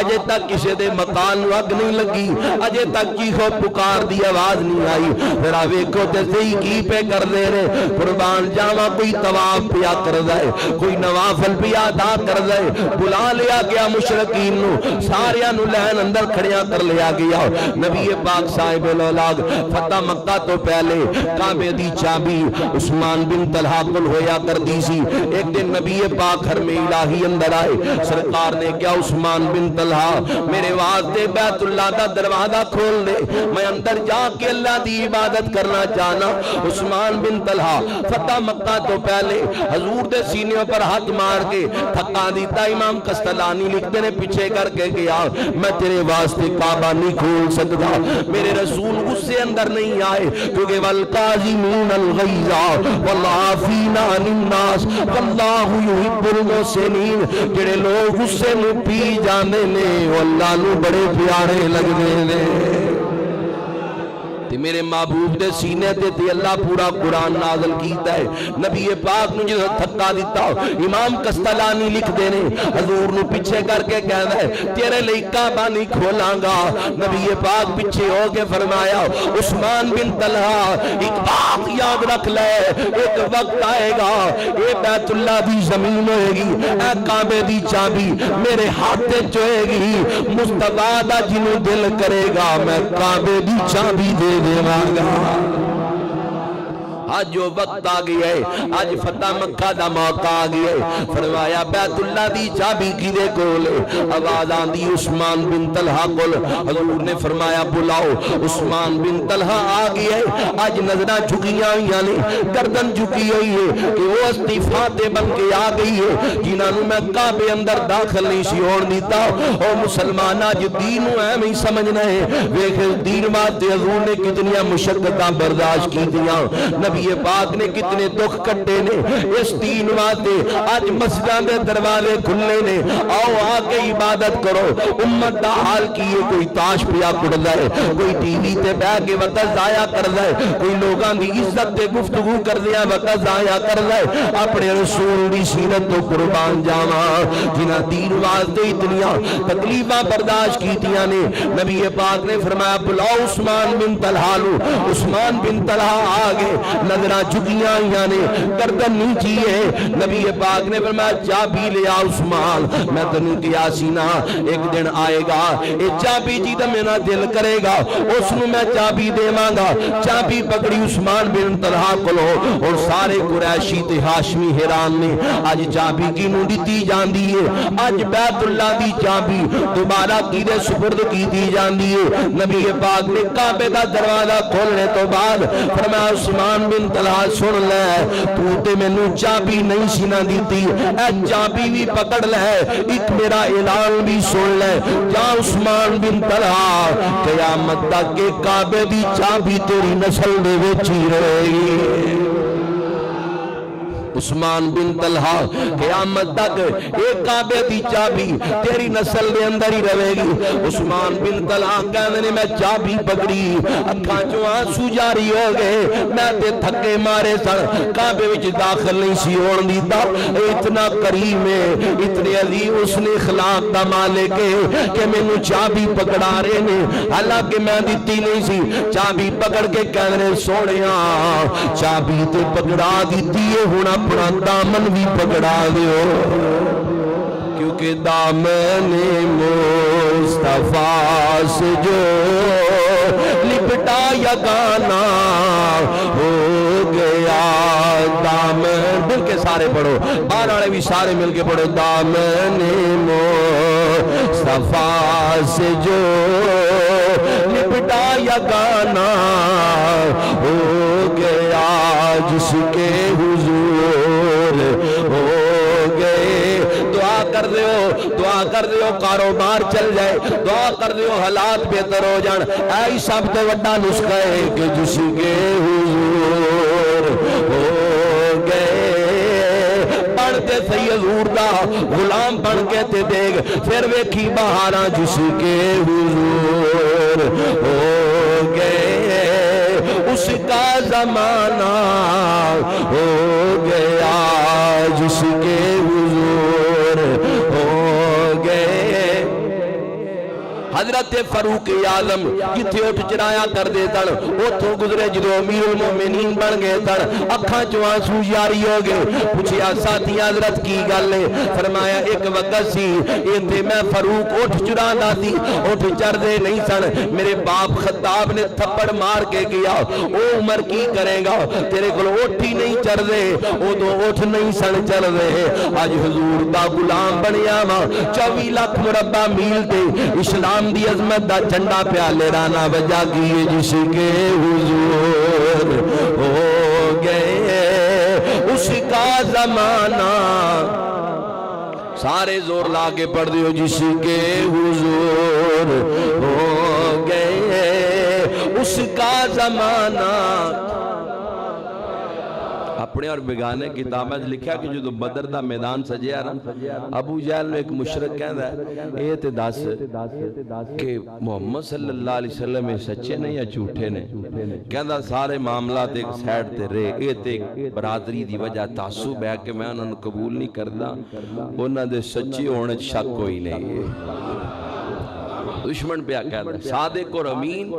اجے تک کسے دے مکان نو اگ نہیں لگی اجے تک چیخو پکار دی آواز نہیں آئی ذرا ویکھو تے صحیح کی پہ کر دے رہے قربان قربان جاواں کوئی طواف پیا کردا ہے کوئی نوافل پیا ادا کردا ہے بلا لیا گیا مشرکین نو ساریاں نو لین اندر کھڑیاں کر لیا گیا نبی پاک صاحب الاولاد فتح مکہ تو پہلے کعبے دی چابی عثمان بن طلحہ کول ہویا کردی سی ایک دن نبی پاک حرم الہی اندر آئے سرکار نے کیا عثمان بن طلحہ میرے واسطے بیت اللہ دا دروازہ کھول دے میں اندر جا کے اللہ دی عبادت کرنا چاہنا عثمان بن طلحہ فتح مکہ تو پہلے حضور دے سینے پر ہاتھ مار کے تھکا دیتا امام قسطلانی لکھتے نے پیچھے کر کے گیا میں تیرے واسطے کعبہ نہیں کھول سکتا میرے رسول غصے اندر نہیں آئے کیونکہ والقاظمین الغیظ والعافین عن الناس واللہ یحب المحسنین جڑے لوگ غصے میں پی جانے نے اللہ نو بڑے پیارے لگنے نے میرے محبوب دے سینے تے اللہ پورا قرآن نازل کیتا ہے نبی پاک نو جدو تھکا دیتا امام قسطلانی لکھ دینے حضور نو پیچھے کر کے کہنا ہے تیرے لئے کعبہ نہیں کھولاں گا نبی پاک پیچھے ہو کے فرمایا عثمان بن طلحہ ایک بات یاد رکھ لے ایک وقت آئے گا اے بیت اللہ دی زمین ہوئے گی اے کعبے دی چابی میرے ہاتھے چوئے گی مصطفیٰ دا جنو دل کرے گا میں کعبے دی چابی دے دیواں گا آج جو وقت آ گئی ہے آج فتح مکہ دا موقع آ گئی ہے فرمایا بیت اللہ دی چابی کدے کول آواز آندی عثمان بن طلحہ کول حضور نے فرمایا بلاؤ عثمان بن طلحہ آ گئی ہے آج نظرہ جھکیاں یعنی گردن جھکی ہوئی ہے کہ وہ استعفا تے بن کے آ گئی ہے جنہاں نو میں کعبے اندر داخل نہیں سی ہون دیتا او مسلمان آج دین ہے میں سمجھنا ہے ویکھ دین واسطے حضور نے کتنی مشقتاں برداشت کی دیاں نبی پاک نے کتنے دکھ کٹے نے اس دین واسطے آج مسجداں دے دروازے کھلے نے آؤ آ کے عبادت کرو امت دا حال کیے کوئی تاش پیا کڑدا ہے کوئی ٹی وی تے بیٹھ کے وقت ضائع کردا ہے کوئی لوگاں دی عزت تے گفتگو کردیا وقت ضائع کردا ہے اپنے رسول دی سیرت تو قربان جاواں جنہاں دین واسطے اتنیاں تکلیفاں برداشت کیتیاں نے نبی پاک نے فرمایا بلاؤ عثمان بن طلحہ لو عثمان بن طلحہ آ گئے نظرہ جھکیاں یعنی گردن نیچی ہے نبی پاک نے فرمایا چابی لیا عثمان میں تنوں کیا سینا ایک دن آئے گا اے چابی جی دا میرا دل کرے گا اس نو میں چابی دے مانگا چابی پکڑی عثمان بن طلحہ کلو اور سارے قریشی تے ہاشمی حیران نے آج چابی کی نو دیتی جان دیئے آج بیت اللہ دی چابی دوبارہ کیدے سپرد کی دی جان دیئے نبی پاک نے کعبے دا دروازہ کھولنے تو بعد فرمایا عثمان بن طلحہ سن لے تو تے میں نو چابی نہیں سینا دیتی اے چابی بھی پکڑ لے ایک میرا اعلان بھی سن لے جا عثمان بن طلحہ قیامت تک کے کعبے دی چابی تیری نسل دے وچی رہے گی عثمان بن طلحہ قیامت تک ایک کعبے دی چابی تیری نسل دے اندر ہی رہے گی عثمان بن طلحہ کہنے نے میں چابی پکڑی اکھاں چوں آنسو جاری ہو گئے میں تے تھکے مارے سن کعبے وچ داخل نہیں سی ہون دیتا اتنا کریم ہے اتنے عظیم اس نے اخلاق دا مالک ہے کہ مینوں چابی پکڑا رہے نے حالانکہ میں دیتی نہیں سی چابی پکڑ کے کہنے سونیا چابی تے پکڑا دیتی ہے ہن اپنا دامن بھی پکڑا دیو کیونکہ دامن مصطفیٰ سے جو لپٹا یگانا ہو گیا دامن مل کے سارے پڑھو باہر والے بھی سارے مل کے پڑھو دامن مصطفیٰ سے جو لپٹا یگانا ہو گیا جس کے حضور ہو گئے دعا کر دیو کاروبار چل جائے دعا کر دیو حالات بہتر ہو جان ایسی سب تو وڈا نسخہ ہے کہ جس کے حضور ہو گئے پڑھتے سی حضور دا غلام بن کے تے دیکھ پھر ویکھی بہاراں جس کے حضور ہو گئے اس کا زمانہ ہو گیا جس کے حضور ہو گئے حضرت فاروق اعظم جتھے اٹھ چرایا کر دے تن اتھوں گزرے جدو امیر المومنین بن گئے تن اکھاں چوں آنسو جاری ہو گئے پوچھیا ساتھی حضرت کی گل ہے فرمایا ایک وقت سی ایتھے میں فاروق اٹھ چراندا سی اٹھ چر دے نہیں سن میرے باپ خطاب نے تھپڑ مار کے گیا او عمر کی کرے گا تیرے کول اٹھ ہی نہیں چر دے او تو اٹھ نہیں سن چل دے اج حضور دا غلام بنیا وا 24 لاکھ مربع میل تے اسلام دی عظمت دا جھنڈا پیا لہرانا وجہ کی جس کے حضور ہو گئے اس کا زمانہ سارے زور لا کے پڑھ دیو جس کے حضور ہو گئے اس کا زمانہ اپنے اور بگانے کتابیں لکھیا کہ جو بدر دا میدان سجیا نا ابو جہل نے ایک مشرک کہندا ہے اے تے دس کہ محمد صلی اللہ علیہ وسلم سچے نہیں یا جھوٹے نے کہندا سارے معاملات ایک سائیڈ تے رہے اے تے برادری دی وجہ تعصب ہے کہ میں انہاں نوں قبول نہیں کردا انہاں دے سچے ہونے شک کوئی نہیں دشمن پہ کہتا ہے صادق اور امین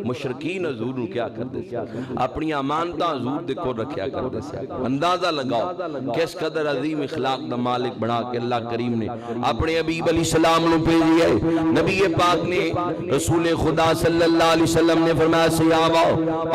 مشرکین حضور نو کیا کرتے سے اپنی امانتہ حضور دے کو رکھیا کرتے سے اندازہ لگاؤ کس قدر عظیم اخلاق دا مالک بنا کے اللہ کریم نے اپنے حبیب علیہ السلام نو بھیجی ہے نبی پاک نے رسول خدا صلی اللہ علیہ وسلم نے فرمایا صحابہ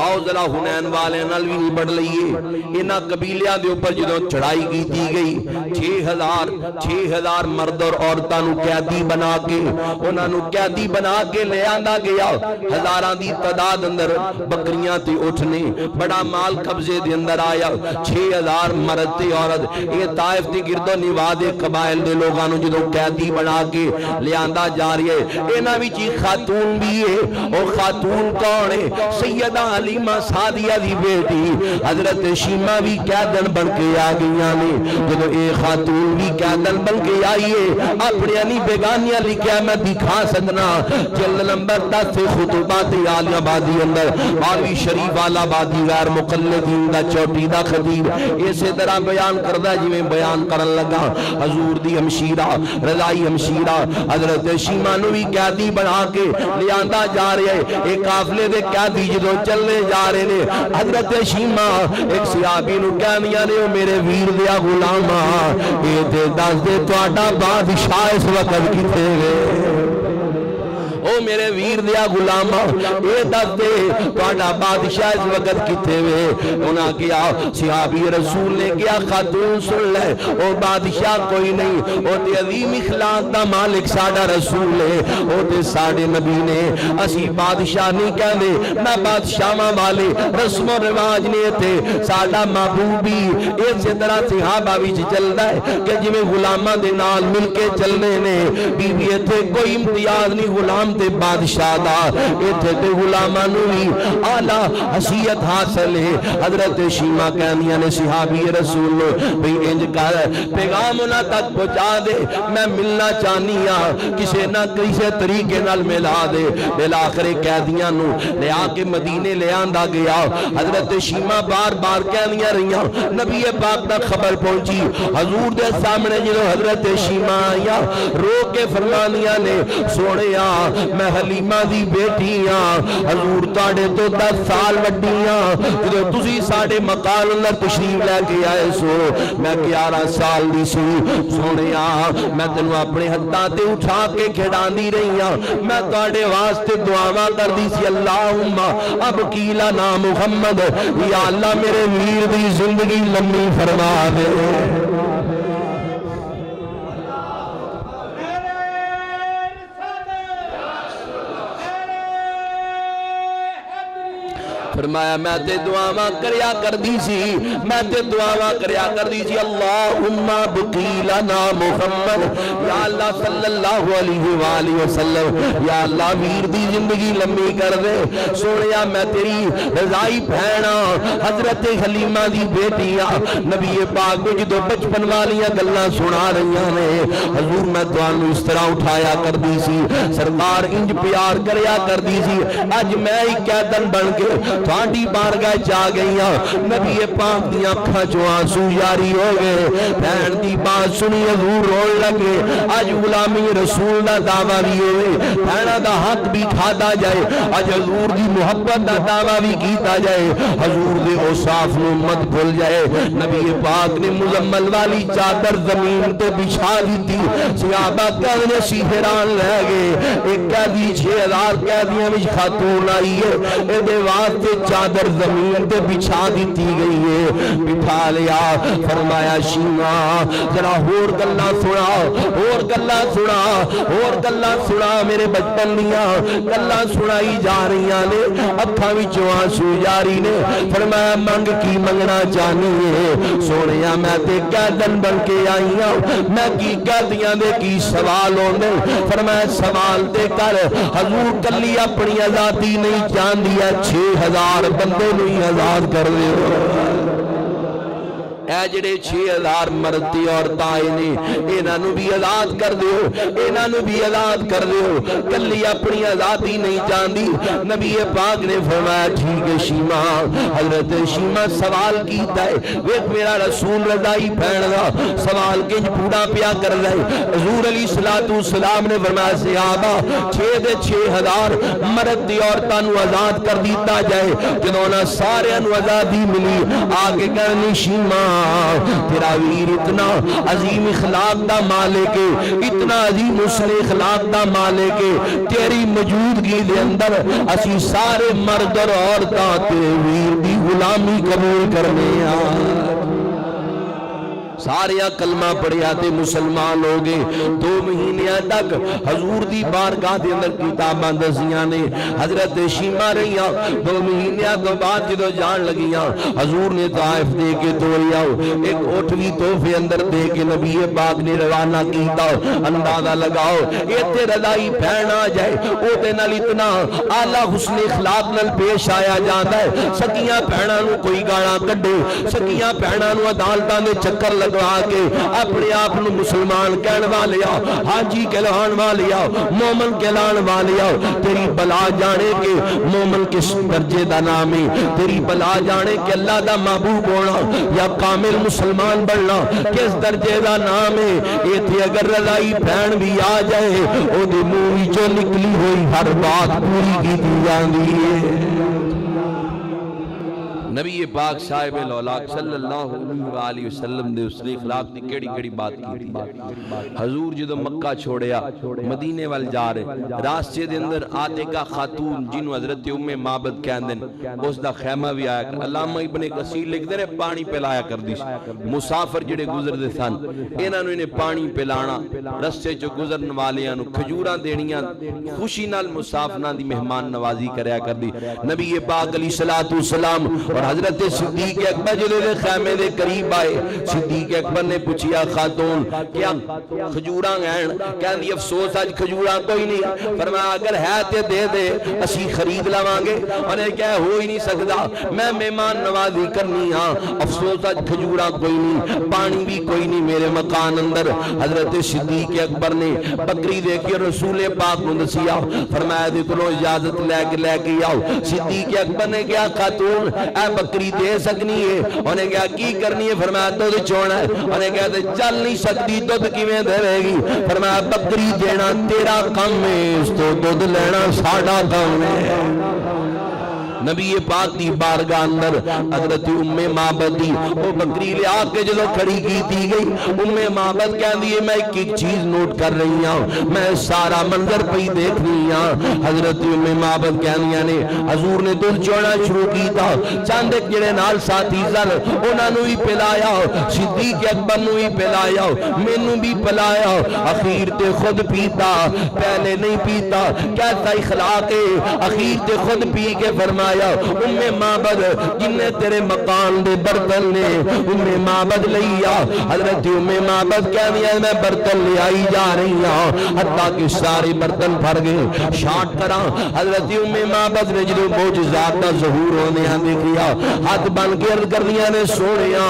آؤ ذرا حنین والے نال بھی نہیں بڑھ لئیے انہاں قبیلیاں دے اوپر جدوں چڑھائی کی دی گئی 6000 مرد اور عورتاں نو قیدی بنا کے انہاں نو قیدی بنا کے لے آندا گیا ہزاراں دی تعداد اندر بکریاں تے اٹھنے بڑا مال قبضے دے اندر آیا 6000 مرد تے عورت یہ طائف دی گرد و نواح قبائل دے لوگاں نو جدوں قیدی بنا کے لے آندا جا رہی ہے انہاں وچ خاتون بھی ہے او خاتون کون ہے سیدہ حلیمہ سعدیہ دی بیٹی حضرت شیمہ بھی قیدن بن کے آ گئیاں نے جدوں اے خاتون بھی قیدن بن کے آئی ہے اپنے نہیں بیگانیاں لکھیا میں دکھا سکنا جلد نمبر 10 خطبات عالی آبادی اندر باروی شریف آل آبادی غیر مقلدین دا چوٹی دا خطیب اسی طرح بیان کردہ جی میں بیان کرن لگا حضور دی ہمشیرہ رضائی ہمشیرہ حضرت شیمہ نوی قیدی بنا کے لیاندہ جا رہے ہیں ایک قافلے دے قیدی جدوں چلنے جا رہے ہیں حضرت شیمہ ایک صحابی نو کہنیاں نے میرے ویر دیا غلامہ اے تے دس دے تواڈا بادشاہ اس وقت کتے گئے او میرے ویر دیا غلامہ اے دس دے تواڈا بادشاہ اس وقت کتے وے انہاں کیا صحابی رسول نے کیا خاتون سن لے او بادشاہ کوئی نہیں او تے عظیم اخلاق دا مالک ساڈا رسول ہے او تے ساڈے نبی نے اسی بادشاہ نہیں کہندے میں بادشاہاں والے رسم و رواج نے تے ساڈا محبوب بھی اسی طرح صحابہ وچ چلدا ہے کہ جویں غلاماں دے نال مل کے چلنے نے بی بی تے کوئی امتیاز نہیں غلام تے بادشاہ دا ایتھے تے غلاماں نوں وی اعلی حیثیت حاصل ہے حضرت شیمہ کہندیاں نے صحابی رسول بھئی انج کر پیغام انہاں تک پہنچا دے میں ملنا چاہنی ہاں کسے نہ کسے طریقے نال ملا دے بالآخر قیدیاں نوں لے آ کے مدینے لے آندا گیا حضرت شیمہ بار بار کہندیاں رہیاں نبی پاک دا خبر پہنچی حضور دے سامنے جدوں حضرت شیمہ آیا رو کے فرمانیاں نے سونیا میں حلیمہ دی بیٹی ہاں حضور تاڑے تو 10 سال وڈیاں جدو تسی ساڑے مقال اللہ تشریف لے کے آئے سو میں 11 سال دی سی سونیا میں تنو اپنے ہتھاں تے اٹھا کے کھڑان دی رہی ہاں میں تاڑے واسطے دعاواں کر دی سی اللہم اب کیلا نا محمد یا اللہ میرے ویر دی زندگی لمبی فرما دے فرمایا میں تے دعاواں کریا کر دی سی میں تے دعاواں کریا کر دی سی اللہم بقی لنا محمد یا اللہ صلی اللہ علیہ وآلہ وسلم یا اللہ ویر دی زندگی لمبی کر دے سونیا میں تیری رضائی بہنا حضرت حلیمہ دی بیٹیاں نبی پاک کو جدو بچپن والیاں گلاں سنا رہیاں نے حضور میں توانو اس طرح اٹھایا کر دی سی سرکار انج پیار کریا کر دی سی اج میں ہی قیدن بن کے تھوڑی بارگاہ چاہ گئیاں نبی پاک دی اکھاں چوں آنسو جاری ہو گئے بہن دی بات سنی حضور رون لگے اج غلامی رسول دا دعویٰ بھی ہوئے بہنہ دا حق بھی کھادا جائے اج حضور دی محبت دا دعویٰ بھی کیتا جائے حضور دے اوصاف نو مت بھول جائے نبی پاک نے مزمل والی چادر زمین تے بچھا دی تھی صحابہ کہنے سی حیران رہ گئے ایک قیدی 6000 قیدیاں وچ خاتون آئی ہے اے دے واسطے چادر زمین تے بچھا دیتی گئی ہے بٹھا لیا فرمایا شیما ذرا ہور گلاں سنا اور گلاں سنا اور گلاں سنا میرے بچپن دیاں گلاں سنائی جا رہیاں نے اکھاں وچوں آنسو جاری نے فرمایا منگ کی منگنا چاہنی ہے سونیا میں تے قیدن بن کے آئی ہوں میں کی قیدیاں دے کی سوال ہوندے فرمایا سوال تے کر حضور کلی اپنی آزادی نہیں چاہندی ہے 6000 بندے نہیں آزاد کر دے اے جڑے 6000 مرد تے عورتاں آئے نے انہاں نو بھی آزاد کر دیو انہاں نو بھی آزاد کر دیو کلی اپنی آزادی نہیں چاہندی نبی پاک نے فرمایا ٹھیک ہے شیما حضرت شیما سوال کیتا ہے ویکھ میرا رسول رضائی پہن دا سوال کنج پورا پیا کر رہے حضور علیہ الصلوۃ والسلام نے فرمایا صحابہ 6000 مرد تے عورتاں نو آزاد کر دیتا جائے جدوں نہ سارے نو آزادی ملی آگے کہنی شیما تیرا ویر اتنا عظیم اخلاق دا مالک اتنا عظیم حسن اخلاق دا مالک تیری موجودگی دے اندر اسی سارے مرد اور عورتاں تے ویر دی غلامی قبول کرنے سارے کلمہ پڑھیا تے مسلمان ہو گئے 2 مہینے تک حضور دی بارگاہ دے اندر کتاباں دسیاں نے حضرت شیما رہیاں 2 مہینے تو بعد جدو جان لگیاں حضور نے طائف دے کے توڑیا ایک اوٹھوی تحفے اندر دے کے نبی پاک نے روانہ کیتا اندازہ لگاؤ ایتھے رضائی بہن آ جائے او دے نال اتنا اعلی حسن اخلاق نال پیش آیا جاندا ہے سکیاں بہناں نو کوئی گالاں کڈے سکیاں بہناں نو عدالتاں دے چکر لگا کے اپنے آپ نو مسلمان کہن والیا حاجی کہلان والیا مومن کہلان والیا تیری بلا جانے کے مومن کس درجے دا نام ہے تیری بلا جانے کہ اللہ دا محبوب ہونا یا کامل مسلمان بننا کس درجے دا نام ہے یہ تھی اگر رضائی بہن بھی آ جائے او دی منہ جو نکلی ہوئی ہر بات پوری کی دی جاندی ہے نبی پاک صاحب الاولاق صلی اللہ علیہ وسلم نے اس نے اخلاق دی کیڑی کیڑی بات کی تھی حضور جدو مکہ چھوڑیا مدینے وال جا رہے راستے دے اندر آتے کا خاتون جنہوں حضرت ام معبد کہندن اس دا خیمہ بھی آیا کر علامہ ابن کثیر لکھ دے رہے پانی پلایا کر دی مسافر جڑے گزر دے سن انہوں نے پانی پلانا رستے جو گزرن والیاں نو کھجوراں دینیاں خوشی نال مسافران دی مہمان نوازی کریا کر دی نبی پاک علیہ السلام اور حضرت صدیق اکبر جو دے خیمے دے قریب آئے صدیق اکبر نے پوچھیا خاتون کیا کھجوراں ہیں کہن دی افسوس آج کھجوراں کوئی نہیں فرمایا اگر ہے تے دے دے اسی خرید لوانگے انہیں کہا ہو ہی نہیں سکتا میں مہمان نوازی کرنی ہاں افسوس آج کھجوراں کوئی نہیں پانی بھی کوئی نہیں میرے مکان اندر حضرت صدیق اکبر نے بکری دے کے رسول پاک کو دسیا فرمایا دیکھو اجازت لے کے آؤ صدیق اکبر نے کہا خاتون اے بکری دے سکنی ہے انہیں کہا کی کرنی ہے فرمایا دودھ چونا ہے انہیں کہا چل نہیں سکتی دودھ کیویں دے رہے گی فرمایا بکری دینا تیرا کم ہے اس تو دودھ لینا ساڈا کم ہے نبی پاک دی بارگاہ اندر حضرت ام معبد دی وہ بکری لے آ کے جدو کھڑی کی دی گئی ام معبد کہندی ہے میں ایک چیز نوٹ کر رہی ہوں میں سارا منظر پہ دیکھ رہی ہوں حضرت ام معبد کہندیاں نے حضور نے دودھ چونا شروع کیتا چند ایک جڑے نال ساتھی سن انہاں نو بھی پلایا صدیق اکبر نو بھی پلایا مینوں بھی پلایا اخیر تے خود پیتا پہلے نہیں پیتا کیسا اخلاق ہے اخیر تے خود پی کے فرمایا ام معبد جن نے تیرے مکان دے برتن نے ام معبد لیا حضرت ام معبد کہنی ہے میں برتن لے آئی جا رہی ہوں حتیٰ کہ سارے برتن بھر گئے شاٹ کرا حضرت ام معبد نے جنہوں معجزات دا ظہور ہونے ہم دیکھیا ہاتھ بن کے عرض کر دیا نے سونیا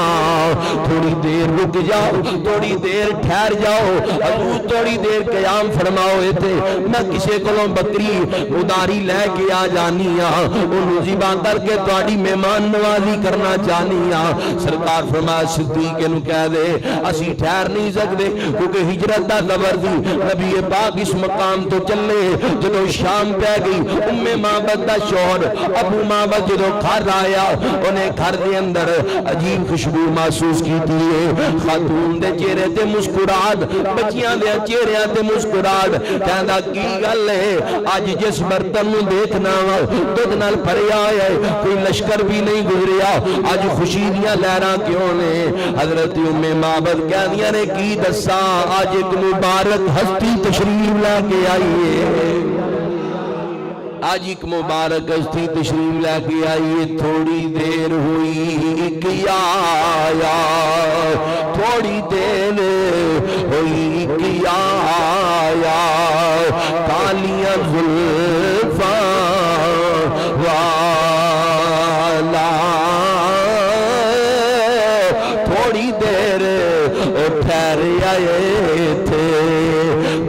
تھوڑی دیر رک جاؤ تھوڑی دیر ٹھہر جاؤ حضور تھوڑی دیر قیام فرماؤ تھے میں کسے کولوں بکری اداری لے کے آ جانی ہاں نو ذبح کر کے تہاڈی مہمان نوازی کرنا چاہنی ہاں۔ سرکار فرمایا صدیق نو کہہ دے اسی ٹھہر نہیں سکتے کیونکہ ہجرت دا دور سی، نبی پاک اس مقام تو چلے جدو شام پہ گئی ام معبد دا شوہر ابو معبد جدو گھر آیا انہیں گھر دے اندر عجیب خوشبو محسوس کیتی ہے، خاتون دے چہرے تے مسکراہٹ، بچیاں دے چہرے تے مسکراہٹ، کہندا کی گل ہے اج جس برتن نو دیکھنا وا دودھ نال بھریا ہے کوئی لشکر بھی نہیں گزریا، اج خوشی دیاں لہراں کیوں نے؟ حضرت ام معبد کہندیاں نے کی دساں اج ایک مبارک ہستی تشریف لے کے آئی ہے، آج ایک مبارک ہستی تشریف لے کے آئیے، تھوڑی دیر ہوئی ایک آیا، تھوڑی دیر ہوئی ایک آیا، کالیاں زلفاں والا، تھوڑی دیر ٹھہر آئے تھے،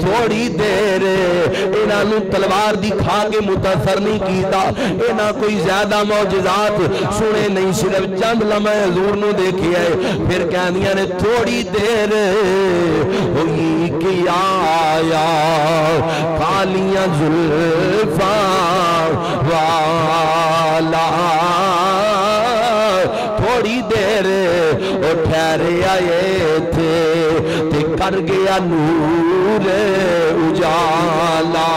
تھوڑی دیر انہوں تلوار دکھا کے متاثر نہیں کیتا، انہاں کوئی زیادہ معجزات سنے نہیں، صرف چند لمحے حضور نو دیکھے ہے، پھر کہنیاں نے تھوڑی دیر ہوئی کہ آیا، کالیاں زلفاں والا، تھوڑی دیر ٹھہرے آئے تھے تے کر گیا نور اجالا،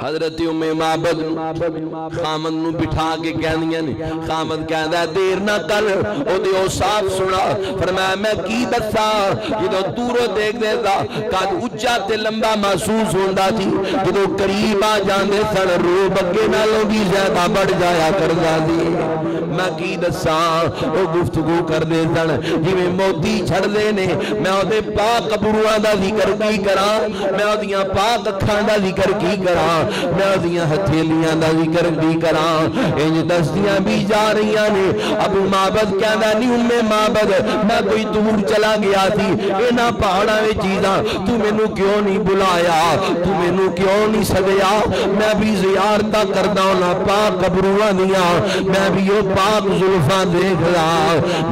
حضرت ام معبد خامد نو بٹھا کے کہندیاں نے، خامد کہندا ہے دیر نہ کر، او دے او صاف سنا، فرمایا میں کی دساں جدو دوروں دیکھ دے دا قد اچا تے لمبا محسوس ہوندا سی، جدو قریب آ جاندے سن روح بگے نالوں بھی زیادہ بڑھ جایا کردا سی، میں کی دساں او گفتگو کر دے سن جویں موتی چھڑ دے نے، میں او دے پاک ابروآں دا ذکر کی کراں، میں او دیاں پاک اکھاں دا ذکر کی کراں، میں ادیاں ہتھیلیاں دا ذکر بھی کراں، انج دستیاں بھی جا رہیاں نے۔ ابو معبد کہندا نہیں ام معبد میں کوئی دور چلا گیا سی، انہاں پہاڑاں وچ چیزاں تو مینوں کیوں نہیں بلایا، تو مینوں کیوں نہیں سدیا، میں بھی زیارتاں کردا ہاں پاک قبراں دیاں، میں بھی او پاک زلفاں دیکھدا،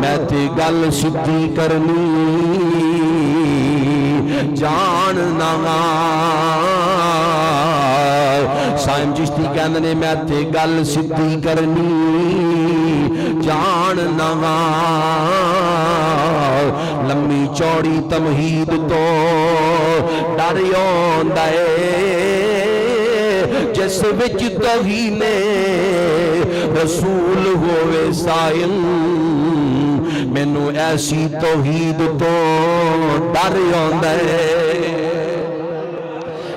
میں تے گل سدھی کرنی جاننا، سائم چشتی کہندے نے میں تے گل سدھی کرنی جاننا، لمبی چوڑی تمہید تو ڈر آوندا اے، جس وچ توہین رسول ہووے سائل، مینوں ایسی توحید تو ڈر آوندا اے۔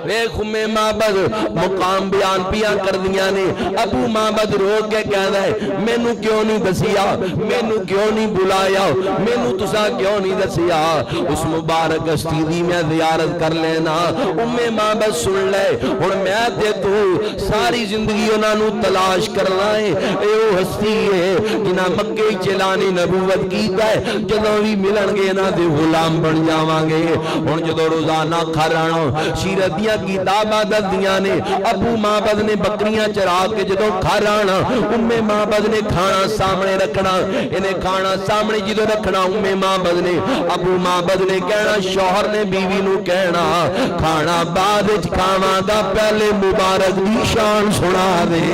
ویکھ ام معبد مقام بیان پیا کر دیاں نے، ابو معبد رو کے کہدا ہے مینوں کیوں نہیں دسیا، مینوں کیوں نہیں بلایا، مینوں تساں کیوں نہیں دسیا، اس مبارک ہستی دی میں زیارت کر لینا۔ ام معبد سن لے ہن میں تے تو ساری زندگی انہاں نو تلاش کرنا ہے، اے او ہستی ہے جنہاں مکے اعلان نبوت کیتا ہے، جدوں بھی ملن گے انہاں دے غلام بن جاواں گے۔ ہن جدوں روزانہ گھر آنا سیرت دیاں کتاباں دسدیاں نے، ابو معبد نے بکریاں چرا کے جدوں گھر آنا ام معبد نے کھانا سامنے رکھنا، انہیں کھانا سامنے جدوں رکھنا ام معبد نے، ابو معبد نے کہنا، شوہر نے بیوی نو کہنا کھانا بعد وچ کھاواں گا، پہلے مبارک دی شان سنا دے۔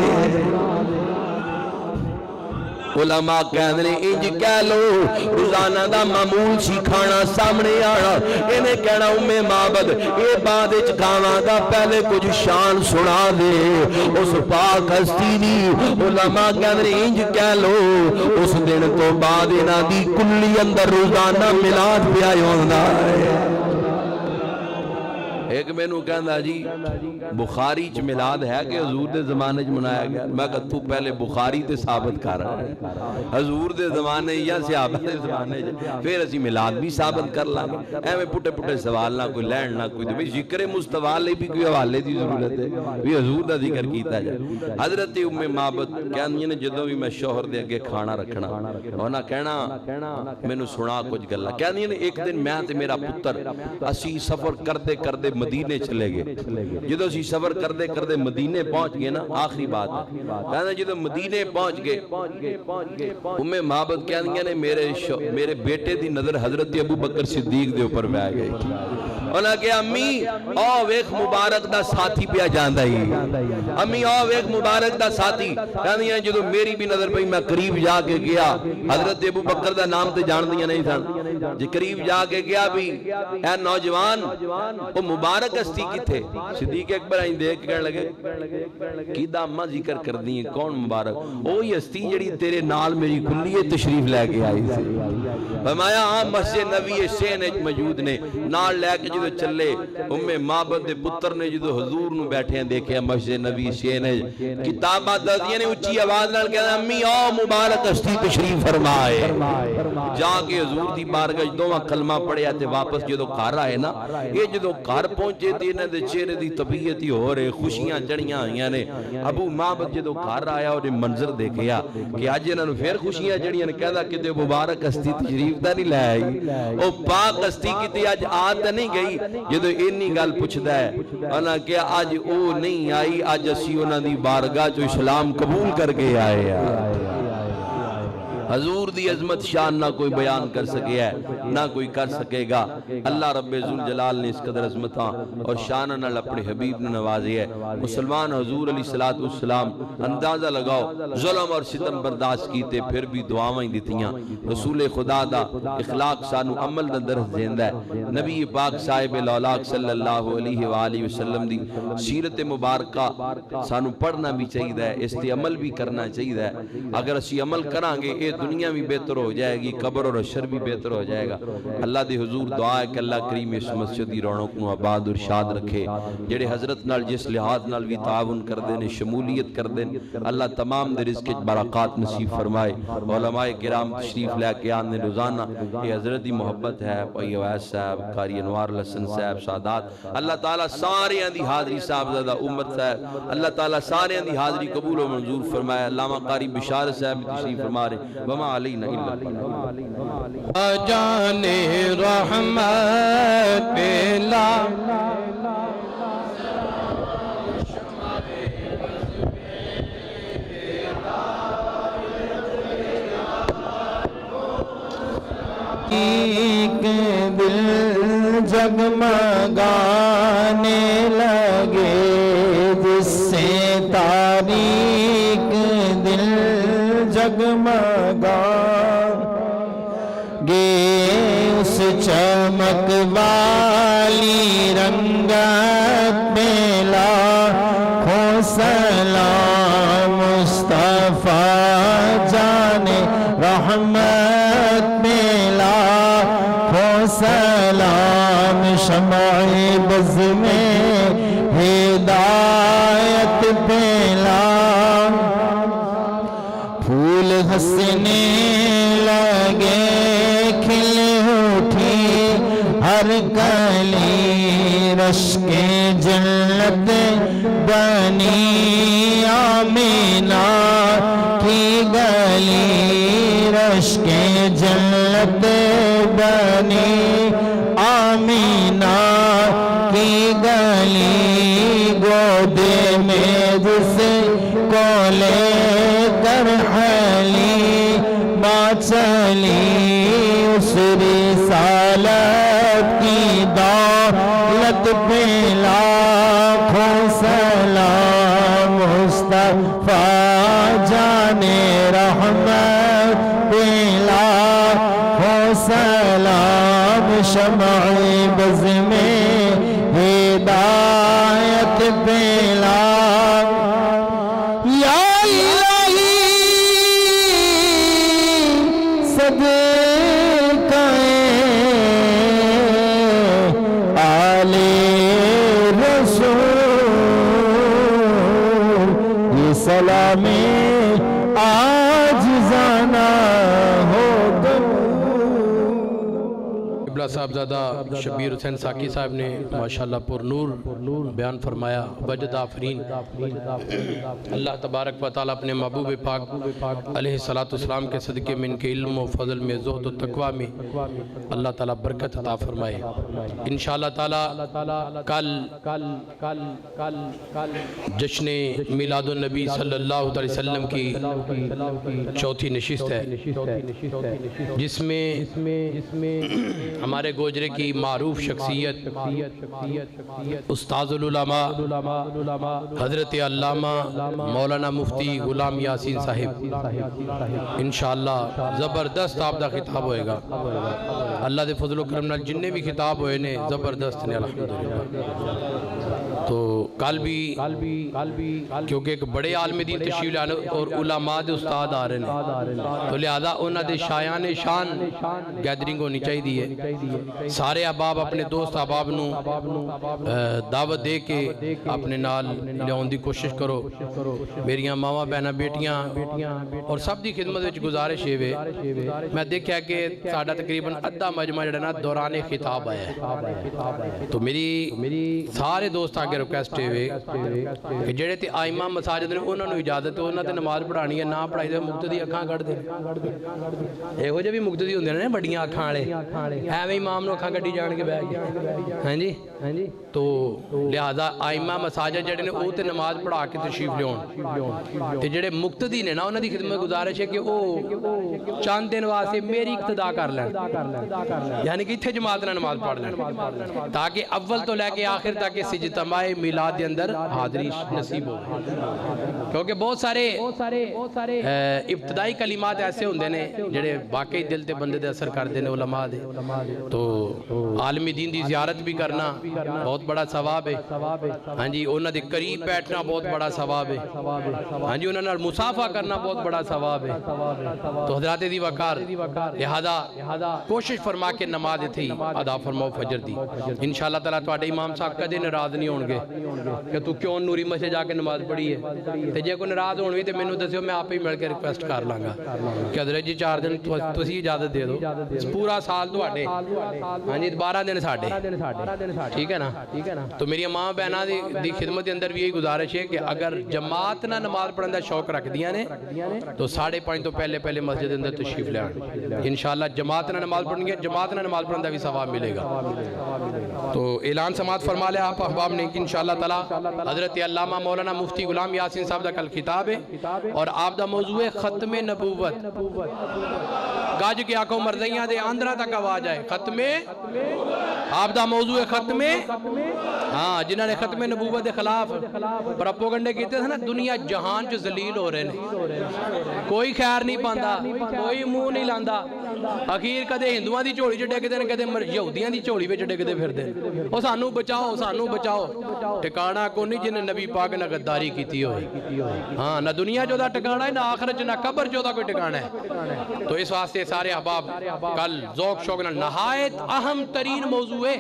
علماء کہندے نے انج کہہ لو روزانہ دا معمول سی کھانا سامنے آنا، انہیں کہنا ام معبد اے بعد وچ کھاواں گا، پہلے کچھ شان سنا دے اس پاک ہستی دی۔ علماء کہندے نے انج کہہ لو اس دن تو بعد انہاں دی کلی اندر روزانہ میلاد پیا ہوندا ہے۔ ایک مینوں کہندا جی بخاری چ میلاد ہے کہ حضور دے زمانے چ منایا گیا؟ میں کہا تو پہلے بخاری تے ثابت کر رہا ہے حضور دے زمانے یا صحابہ دے زمانے پھر اسی میلاد بھی ثابت کر لیں گے۔ ایویں پٹے پٹے سوال نہ کوئی لین نہ کوئی بھئی ذکر مصطفیٰ لئی بھی کوئی حوالے دی ضرورت ہے بھی حضور دا ذکر کیتا جائے۔ حضرت ام معبد کہندی نے جدوں بھی میں شوہر دے اگے کھانا رکھنا انہاں کہنا مینوں سنا کچھ گلاں، کہندی نے ایک دن میں تے میرا پتر اسی سفر کردے کردے مدینے چلے گئے، جدوں اسی سفر کردے کردے مدینے پہنچ گئے نا، آخری بات ہے کہندے جدوں مدینے پہنچ گئے ام معبد کہندی نے میرے بیٹے دی نظر حضرت ابو بکر صدیق دے اوپر بہ گئی۔ انہاں کہ امی او ویکھ مبارک دا ساتھی پیا جاندا ہی، امی او ویکھ مبارک دا ساتھی، کہندی ہیں جدوں میری بھی نظر پئی میں قریب جا کے گیا، حضرت ابو بکر دا نام تے جاندیاں نہیں سن، جی قریب جا کے گیا بھی اے نوجوان او مبارک ہستی کتھے؟ صدیق اکبر آئیں دیکھ کے کہنے لگے کیدا اماں ذکر کر دی ہیں کون مبارک؟ اوہی ہستی جڑی تیرے نال میری کلیے تشریف لے کے آئی سی۔ فرمایا ہاں مسجد نبی شین موجود نے نال لے کے جدو چلے، ام معبد دے پتر نے جدو حضور نو بیٹھے ہیں دیکھے مسجد نبی شین کتابات دادیاں نے اچھی آواز نال کہا امی او مبارک ہستی تشریف فرمائے، جا کے حضور دی بارگاہ دوواں کلمہ پڑھیا تے واپس جدو گھر آئے نا، یہ جدو گھر پہنچے تے انہاں دے چہرے دی طبیعت ہی ہو رہے، خوشیاں چڑھیاں ہوئیاں نے۔ ابو معبد جدو گھر آیا اور منظر دیکھیا کہ اج انہاں نو پھر خوشیاں چڑھیاں نے، کہدا کہ مبارک ہستی تشریف دا نہیں لے آئی، او پاک ہستی کیتے اج آ تے نہیں گئی۔ جدو اینی گل پوچھدا ہے انہاں کہ اج او نہیں آئی، اج اسی انہاں دی بارگاہ چ اسلام قبول کر کے آئے ہیں۔ حضور دی عظمت شان نہ کوئی بیان کر سکے ہے نہ کوئی کر سکے گا۔ اللہ رب ذوالجلال نے اس قدر عظمتاں اور شان نال اپنے حبیب نے نوازی ہے۔ مسلمان حضور علیہ السلام اندازہ لگاؤ ظلم اور ستم برداشت کیتے پھر بھی دعاویں دتیاں۔ رسول خدا دا اخلاق سانو عمل دا درس دیندا ہے۔ نبی پاک صاحب الاولاق صلی اللہ علیہ وآلہ وسلم دی سیرت مبارکہ سانو پڑھنا بھی چاہیے، اس تے عمل بھی کرنا چاہیے۔ اگر اسی عمل کران گے دنیا بھی بہتر ہو جائے گی، قبر اور حشر بھی بہتر ہو جائے گا۔ اللہ دی حضور دعا ہے کہ اللہ کریم اس مسجد دی رونق نو آباد اور شاد رکھے۔ جڑے حضرت نال جس لحاظ نال بھی تعاون کر دینے، شمولیت کر دینے، اللہ تمام دے رزق برکات نصیب فرمائے۔ علماء کرام تشریف لے کے آنے روزانہ یہ حضرت دی محبت ہے، پائی اویس صاحب، قاری انوار الحسن صاحب، سادات، اللہ تعالیٰ سارے دی حاضری صاحب زادہ عمر صاحب، اللہ تعالیٰ سارے دی حاضری قبول و منظور فرمائے۔ علامہ قاری بشار صاحب تشریف فرما رہے، وما علینا الا جان رحمت پیلا ایک دل جگمگانے لگے جس سے تاریک دل جگمگا گے، اس چمک والی رنگت میں لاکھوں سلام مصطفیٰ جان رحمت میں لاکھوں سلام، شمع بز میں ہدایت پھیلا، پھول ہنسنے لگے کھل اٹھی ہر کلی، رشک جنت بنی آمینہ کی گلی، رشک جنت بنی آمینہ کی گلی، گود میں جس کو لے کر حلی ماں چلی، اس رسالت کی دولت پہ لاکھوں سلام مصطفیٰ جان رحمت پہ لاکھوں سلام، شمع بز میں ہدایت پہ یا الہی صدقہ آلِ مولا میں عاجزانہ ہو کر قبلہ صاحبزادہ شبیر حسین ساکی صاحب نے ماشاءاللہ پر نور بیان فرمایا، وجد آفرین۔ اللہ تبارک و تعالیٰ اپنے محبوب پاک علیہ السلام کے صدقے میں ان کے علم و فضل میں، زہد و تقوی میں اللہ تعالیٰ برکت عطا فرمائے۔ انشاءاللہ تعالیٰ کل جشن میلاد النبی صلی اللہ علیہ وسلم کی چوتھی نشست ہے، جس میں ہمارے گوجرے کی معروف شخصیت استاذ العلماء حضرت علامہ مولانا مفتی غلام یاسین صاحب انشاءاللہ زبردست آپ دا خطاب ہوئے گا۔ اللہ دے فضل و کرم نال جننے بھی خطاب ہوئے نے زبردست نے الحمدللہ۔ تو کل بھی کیونکہ ایک بڑے عالم دین تشریف لانے اور علماء دے استاد آ رہے ہیں، تو لہذا انہاں دے شایان شان گیدرنگ ہونی چاہی دیئے۔ سارے احباب اپنے دوست احباب نو دعوت دے کے اپنے نال لیاؤن دی کوشش کرو۔ میریاں ماواں بہناں بیٹیاں اور سب دی خدمت وچ گزارش ہے، میں دیکھا کہ ساڈا تقریباً ادھا مجمع جڑا نا دوران خطاب آیا ہے، تو میری سارے دوست آگے ریکویسٹ ہے کہ جڑے تے آئمہ مساجد نے انہوں نے اجازت ہے، انہوں نے نماز پڑھانی ہے، نہ پڑھائی دے مقتدی اکھاں کٹ دے۔ اے ہو جے بھی مقتدی ہوندے نے بڑیاں اکھاں والے، ایویں امام نو اکھاں کٹی جان کے بیٹھ گئے، ہاں جی۔ تو لہذا آئمہ مساجد جڑے نے او تے نماز پڑھا کے تشریف لیاؤن، تے جڑے مقتدی نے نا انہاں دی خدمت گزارش ہے کہ او چند دن واسطے میری اقتدا کر لیں، یعنی کہ اتھے جماعت نہ نماز پڑھ لیں، تاکہ اول تو لے کے آخر تک اس اجتماع میلاد دے اندر حاضری نصیب ہو۔ کیونکہ بہت سارے ابتدائی کلمات ایسے ہوندے نے جڑے واقعی دل تے بندے دے اثر کر دینے علماء دے، تو عالمی دین دی زیارت بھی کرنا بہت بڑا ثواب ہے، ہاں جی، انہاں دے قریب بیٹھنا بہت بڑا ثواب ہے، ہاں جی، انہاں نال مصافحہ کرنا بہت بڑا ثواب ہے۔ تو حضرات دی وقار لہذا کوشش فرما کے نماز تھی ادا فرماؤ فجر دی۔ انشاءاللہ تعالیٰ تواڈے امام صاحب کدے ناراض نہیں ہون گے کہ تو کیوں نوری مسجد جا کے نماز پڑھی ہے، تے جے کوئی ناراض ہون وی تے مینوں دسیو، میں آپ ہی مل کے ریکویسٹ کر لاں گا کہ حضرت جی 4 دن تسی اجازت دے دو، پورا سال تواڈے، ہاں جی 12 دن ساڈے، ٹھیک ہے نا۔ تو میری ماں بہناں دی خدمت دے اندر بھی یہی گزارش ہے کہ اگر جماعت نہ نماز پڑھن دا شوق رکھ دیاں نے تو 5:30 تو پہلے مسجد دے اندر تشریف لے آن، انشاءاللہ جماعت نہ نماز پڑھن گے، جماعت نہ نماز پڑھن دا بھی ثواب ملے گا۔ تو اعلان سماعت فرما لیا آپ احباب نے کہ انشاءاللہ تعالی حضرت علامہ مولانا مفتی غلام یاسین صاحب دا کل خطاب ہے، اور آپ دا موضوع ہے ختم نبوت۔ گاج کے آنکھوں مرضیاں دے آندرہ تک آواز آئے، ختم آپ دا موضوع ہے ختم، ہاں جنہاں نے ختم نبوت دے خلاف پروپیگنڈے کیتے تھے نا، دنیا جہان جو ذلیل ہو رہے ہیں، کوئی خیر نہیں پاندا، کوئی منہ نہیں لاندا، اخیر کدے ہندوؤں دی جھولی چ ڈگ دے نے، کدے یہودیاں دی جھولی وچ ڈگ دے پھر دے، او سانو بچاؤ، ٹکانا کو نہیں جن نبی پاک نے غداری کیتی ہوئی، ہاں نہ دنیا جو دا ٹکانا ہے، نہ آخرت نہ قبر جو دا کوئی ٹکانا ہے۔ تو اس واسطے سارے احباب کل ذوق شوق نہ نہایت اہم ترین موضوع ہے،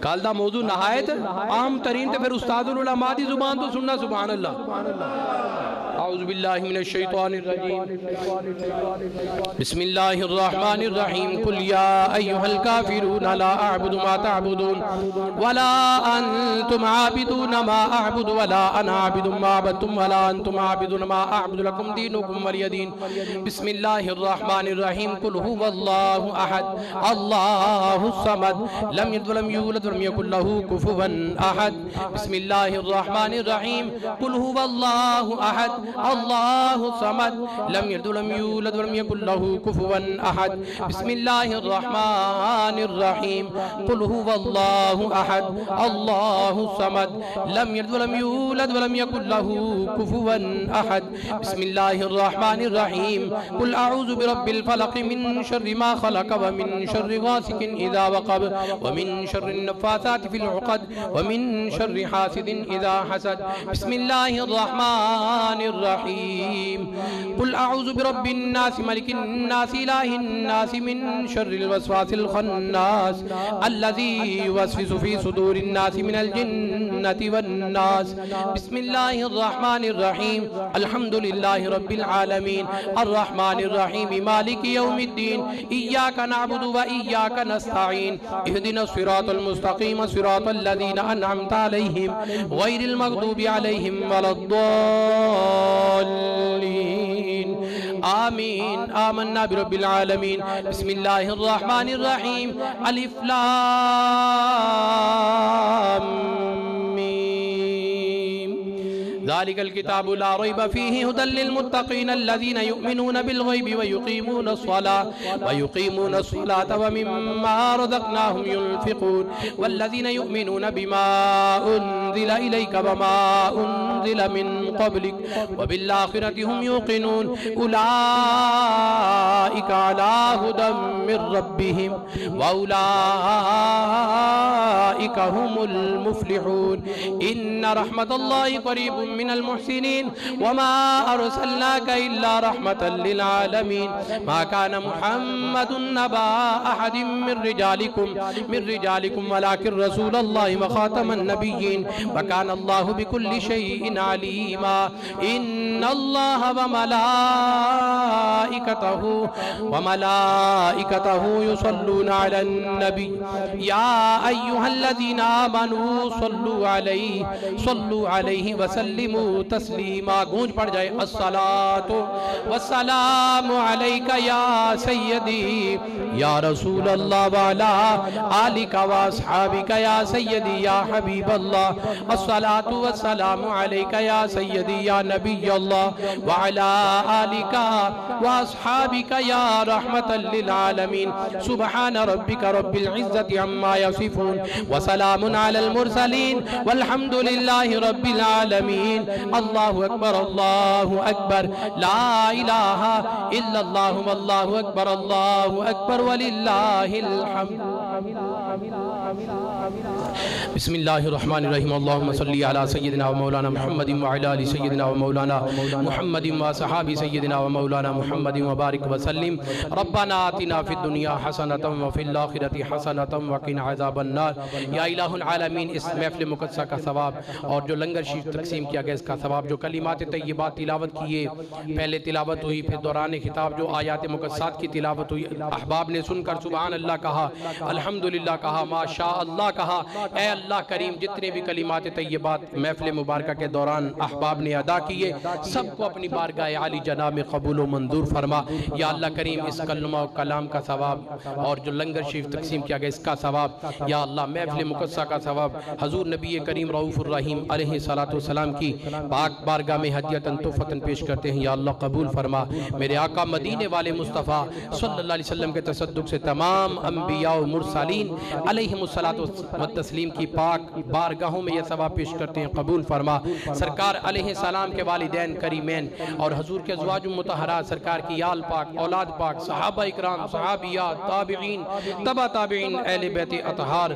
کل دا موضوع نہایت اہم ترین، تے پھر استاد العلماء دی زبان تو سننا سبحان اللہ۔ اعوذ باللہ من الشیطان الرجیم، بسم اللہ الرحمن الرحیم، قل یا ایہا الکافرون لا اعبد ما تعبدون ولا انتم عابدون ما اعبد ولا انا عابد ما عبدتم ولا انتم عابدون ما اعبد لکم دینکم ولی دین۔ بسم اللہ الرحمن الرحیم، قل هو اللہ احد اللہ الصمد لم یلد ولم یولد ولم یکن له کفوا احد۔ بسم اللہ الرحمن الرحیم، قل هو اللہ احد اللہ الصمد لم یلد ولم یولد ولم یکن له کفوا احد۔ بسم اللہ الرحمن الرحیم، قل هو اللہ احد اللہ الصمد لم یلد ولم یولد ولم یکن له کفوا احد۔ بسم اللہ الرحمن الرحیم، قل اعوذ برب الفلق من شر ما خلق ومن شر غاسق اذا وقب ومن شر النفاثات في العقد ومن شر حاسد اذا حسد۔ بسم اللہ الرحمن الرحيم قل أعوذ برب الناس ملك الناس إله الناس من شر الوسواس الخناس الذي يوسوس في صدور الناس من الجنة والناس بسم الله الرحمن الرحيم الحمد لله رب العالمين الرحمن الرحيم مالك يوم الدين إياك نعبد وإياك نستعين اهدنا الصراط المستقيم صراط الذين أنعمت عليهم غير المغضوب عليهم ولا الضالين آمين آمنا برب العالمين بسم الله الرحمن الرحيم ألف لام ميم ذلك الكتاب لا ريب فيه هدى للمتقين الذين يؤمنون بالغيب ويقيمون الصلاة ومما رزقناهم ينفقون والذين يؤمنون بما أنزل إليك وما أنزل من قبلك وبالآخرة هم يوقنون أولئك على هدى من ربهم وأولئك هم المفلحون إن رحمة الله قريب من المحسنين وما أرسلناك إلا رحمة للعالمين ما كان محمد نبا أحد من رجالكم ولكن رسول الله وخاتم النبيين وكان الله بكل شيء عليما إن الله وملائكته يصلون على النبي يا أيها الذين آمنوا صلوا عليه وسلموا تسلیما گونج پڑ جائے الصلاة والسلام علیک یا سیدی یا رسول اللہ وعلا آلک واصحابک یا سیدی یا حبیب اللہ الصلاة والسلام علیک یا سیدی یا نبی اللہ وعلا آلک واصحابک یا رحمت للعالمین سبحان ربک رب العزت عما یصفون وسلام علی المرسلین والحمد للہ رب العالمین اللہ اکبر لا الہ الا اللہ واللہ اکبر وللہ الحمد بسم اللہ الرحمن الرحیم اللہم صلی علی سیدنا و مولانا محمد وعلی آل سیدنا و مولانا محمد و صحابی سیدنا و مولانا محمد وبارک وسلم ربنا آتنا فی الدنیا حسنتا وفی الاخرة حسنتا وقنا عذاب النار یا الہ العالمین اس محفل مقدسہ کا ثواب اور جو لنگر شریف تقسیم کیا گیا اس کا ثواب جو کلمات طیبات تلاوت کیے پہلے تلاوت ہوئی پھر دوران خطاب جو آیات مقدسات کی تلاوت ہوئی احباب نے سن کر سبحان اللہ کہا الحمدللہ کہا ماشاء اللہ کہا اے اللہ کریم جتنے بھی کلمات طیبات محفل مبارکہ کے دوران احباب نے ادا کیے سب کو اپنی بارگاہ عالی جناب میں قبول و منظور فرما یا اللہ کریم اس کلمہ و کلام کا ثواب اور جو لنگر شریف تقسیم کیا گیا اس کا ثواب یا اللہ محفل مقدسہ کا ثواب حضور نبی کریم رؤوف الرحیم علیہ السلام کی پاک بارگاہ میں ہدیتاً تحفتاً پیش کرتے ہیں یا اللہ قبول فرما میرے آقا مدینے والے مصطفیٰ صلی اللہ علیہ وسلم کے تصدق سے تمام انبیاء و مرسلین علیہم الصلاۃ والتسلیم کی پاک بارگاہوں میں یہ ثواب پیش کرتے ہیں قبول فرما سرکار علیہ السلام کے والدین کریمین اور حضور کے ازواج مطہرات سرکار کی آل پاک اولاد پاک صحابہ اکرام صحابیات تابعین تبع تابعین اہل بیت اطہار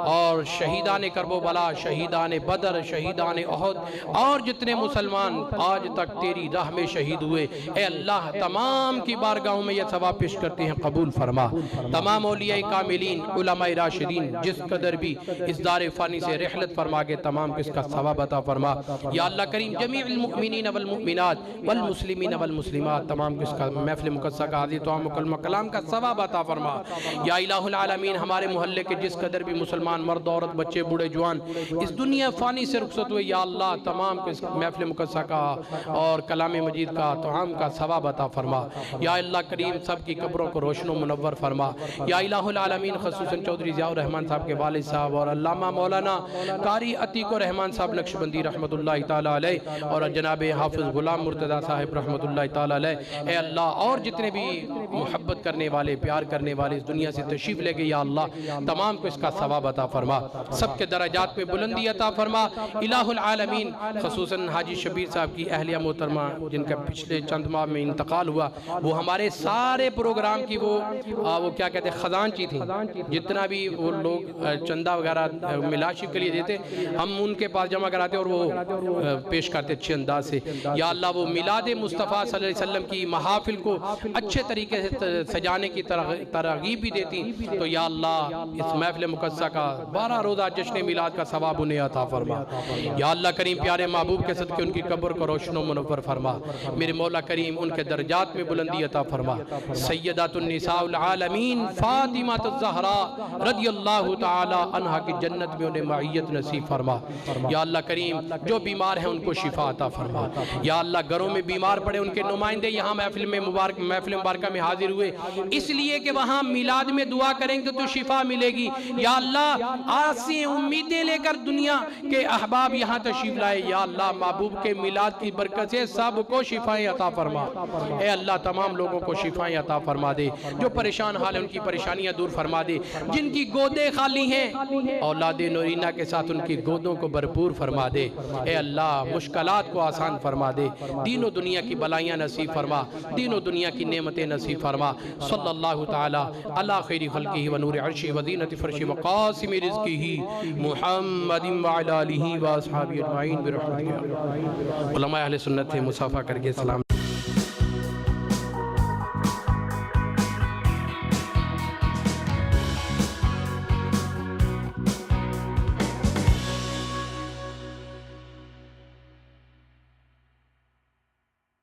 اور شہیدان کربلا شہیدان بدر شہیدان احد اور جتنے مسلمان آج تک تیری راہ میں شہید ہوئے اے اللہ تمام کی بارگاہوں میں یہ ثواب پیش کرتے ہیں قبول فرما تمام اولیاء کاملین علماء راشدین جس قدر بھی اس دار فانی سے رحلت فرما کے تمام کو اس کا ثواب عطا فرما یا اللہ کریم جمیع المؤمنین والمؤمنات والمسلمین والمسلمات تمام کو اس کا محفل مقدسہ کا عزیز توام و کلمہ کلام کا ثواب عطا فرما یا الہ العالمین ہمارے محلے کے جس قدر بھی مسلمان مرد عورت بچے بوڑھے جوان اس دنیا فانی سے رخصت ہوئے یا اللہ تمام کو اس محفل مقدسہ کا اور کلام مجید کا توام کا ثواب عطا فرما یا اللہ کریم سب کی قبروں کو روشن و منور فرما یا الہ العالمین خصوصاً چودھری ضیاء الرحمن صاحب کے والد صاحب اور علامہ مولانا قاری عتیق الرحمن صاحب نقشبندی رحمت اللہ تعالیٰ علیہ اور جناب حافظ غلام مرتضیٰ صاحب رحمت اللہ تعالیٰ علیہ اے اللہ اور جتنے بھی محبت کرنے والے پیار کرنے والے اس دنیا سے تشریف لے گئے یا اللہ تمام کو اس کا ثواب عطا فرما سب کے درجات پہ بلندی عطا فرما الہ العالمین خصوصاً حاجی شبیر صاحب کی اہلیہ محترمہ جن کا پچھلے چند ماہ میں انتقال ہوا وہ ہمارے سارے پروگرام کی وہ کیا کہتے ہیں خزانچی تھیں جتنا بھی وہ لوگ چندہ وغیرہ ملاشی کے لیے دیتے، ہم ان کے پاس جمع کراتے اور وہ پیش کرتے اچھے انداز سے۔ یا اللہ وہ میلاد مصطفیٰ صلی اللہ علیہ وسلم کی محافل کو اچھے طریقے سے سجانے کی ترغیب بھی دیتی، تو یا اللہ اس محفل مقدسہ کا 12 روزہ جشن میلاد کا ثواب انہیں عطا فرما۔ یا اللہ کریم پیارے محبوب کے صدقے ان کی قبر کو روشن و منور فرما، میرے مولا کریم ان کے درجات میں بلندی عطا فرما۔ سیدات النساء العالمین فاطمہ الزہراء رضی اللہ تعالی عنہ کی جنت میں انہیں معیت نصیب فرما۔ یا اللہ کریم جو بیمار ہیں ان کو شفا عطا فرما۔ یا اللہ گھروں میں بیمار پڑے ان کے نمائندے یہاں محفل مبارکہ میں حاضر ہوئے اس لیے کہ وہاں میلاد میں دعا کریں گے تو شفا ملے گی۔ یا اللہ آسیں امیدیں لے کر دنیا کے احباب یہاں تشریف لائے، یا اللہ محبوب کے میلاد کی برکت سے سب کو شفائیں عطا فرما۔ اے اللہ تمام لوگوں کو شفائیں عطا فرما دے، جو پریشان حال ہیں ان کی پریشانیاں دور فرما دے، جن کی گودیں خالی ہیں اولاد نورینہ کے ساتھ ان کی گودوں کو بھرپور فرما دے۔ اے اللہ مشکلات کو آسان فرما دے، دین و دنیا کی بلائیاں نصیب فرما، دین و دنیا کی نعمتیں نصیب فرما۔ صلی اللہ تعالی علی خیر خلقہ و نور عرشہ و زینت فرشہ و قاسم رزقہ محمد وعلی آلہ و اصحابہ اجمعین برحمتہ۔ علماء اہل سنت سے مصافحہ کر کے سلام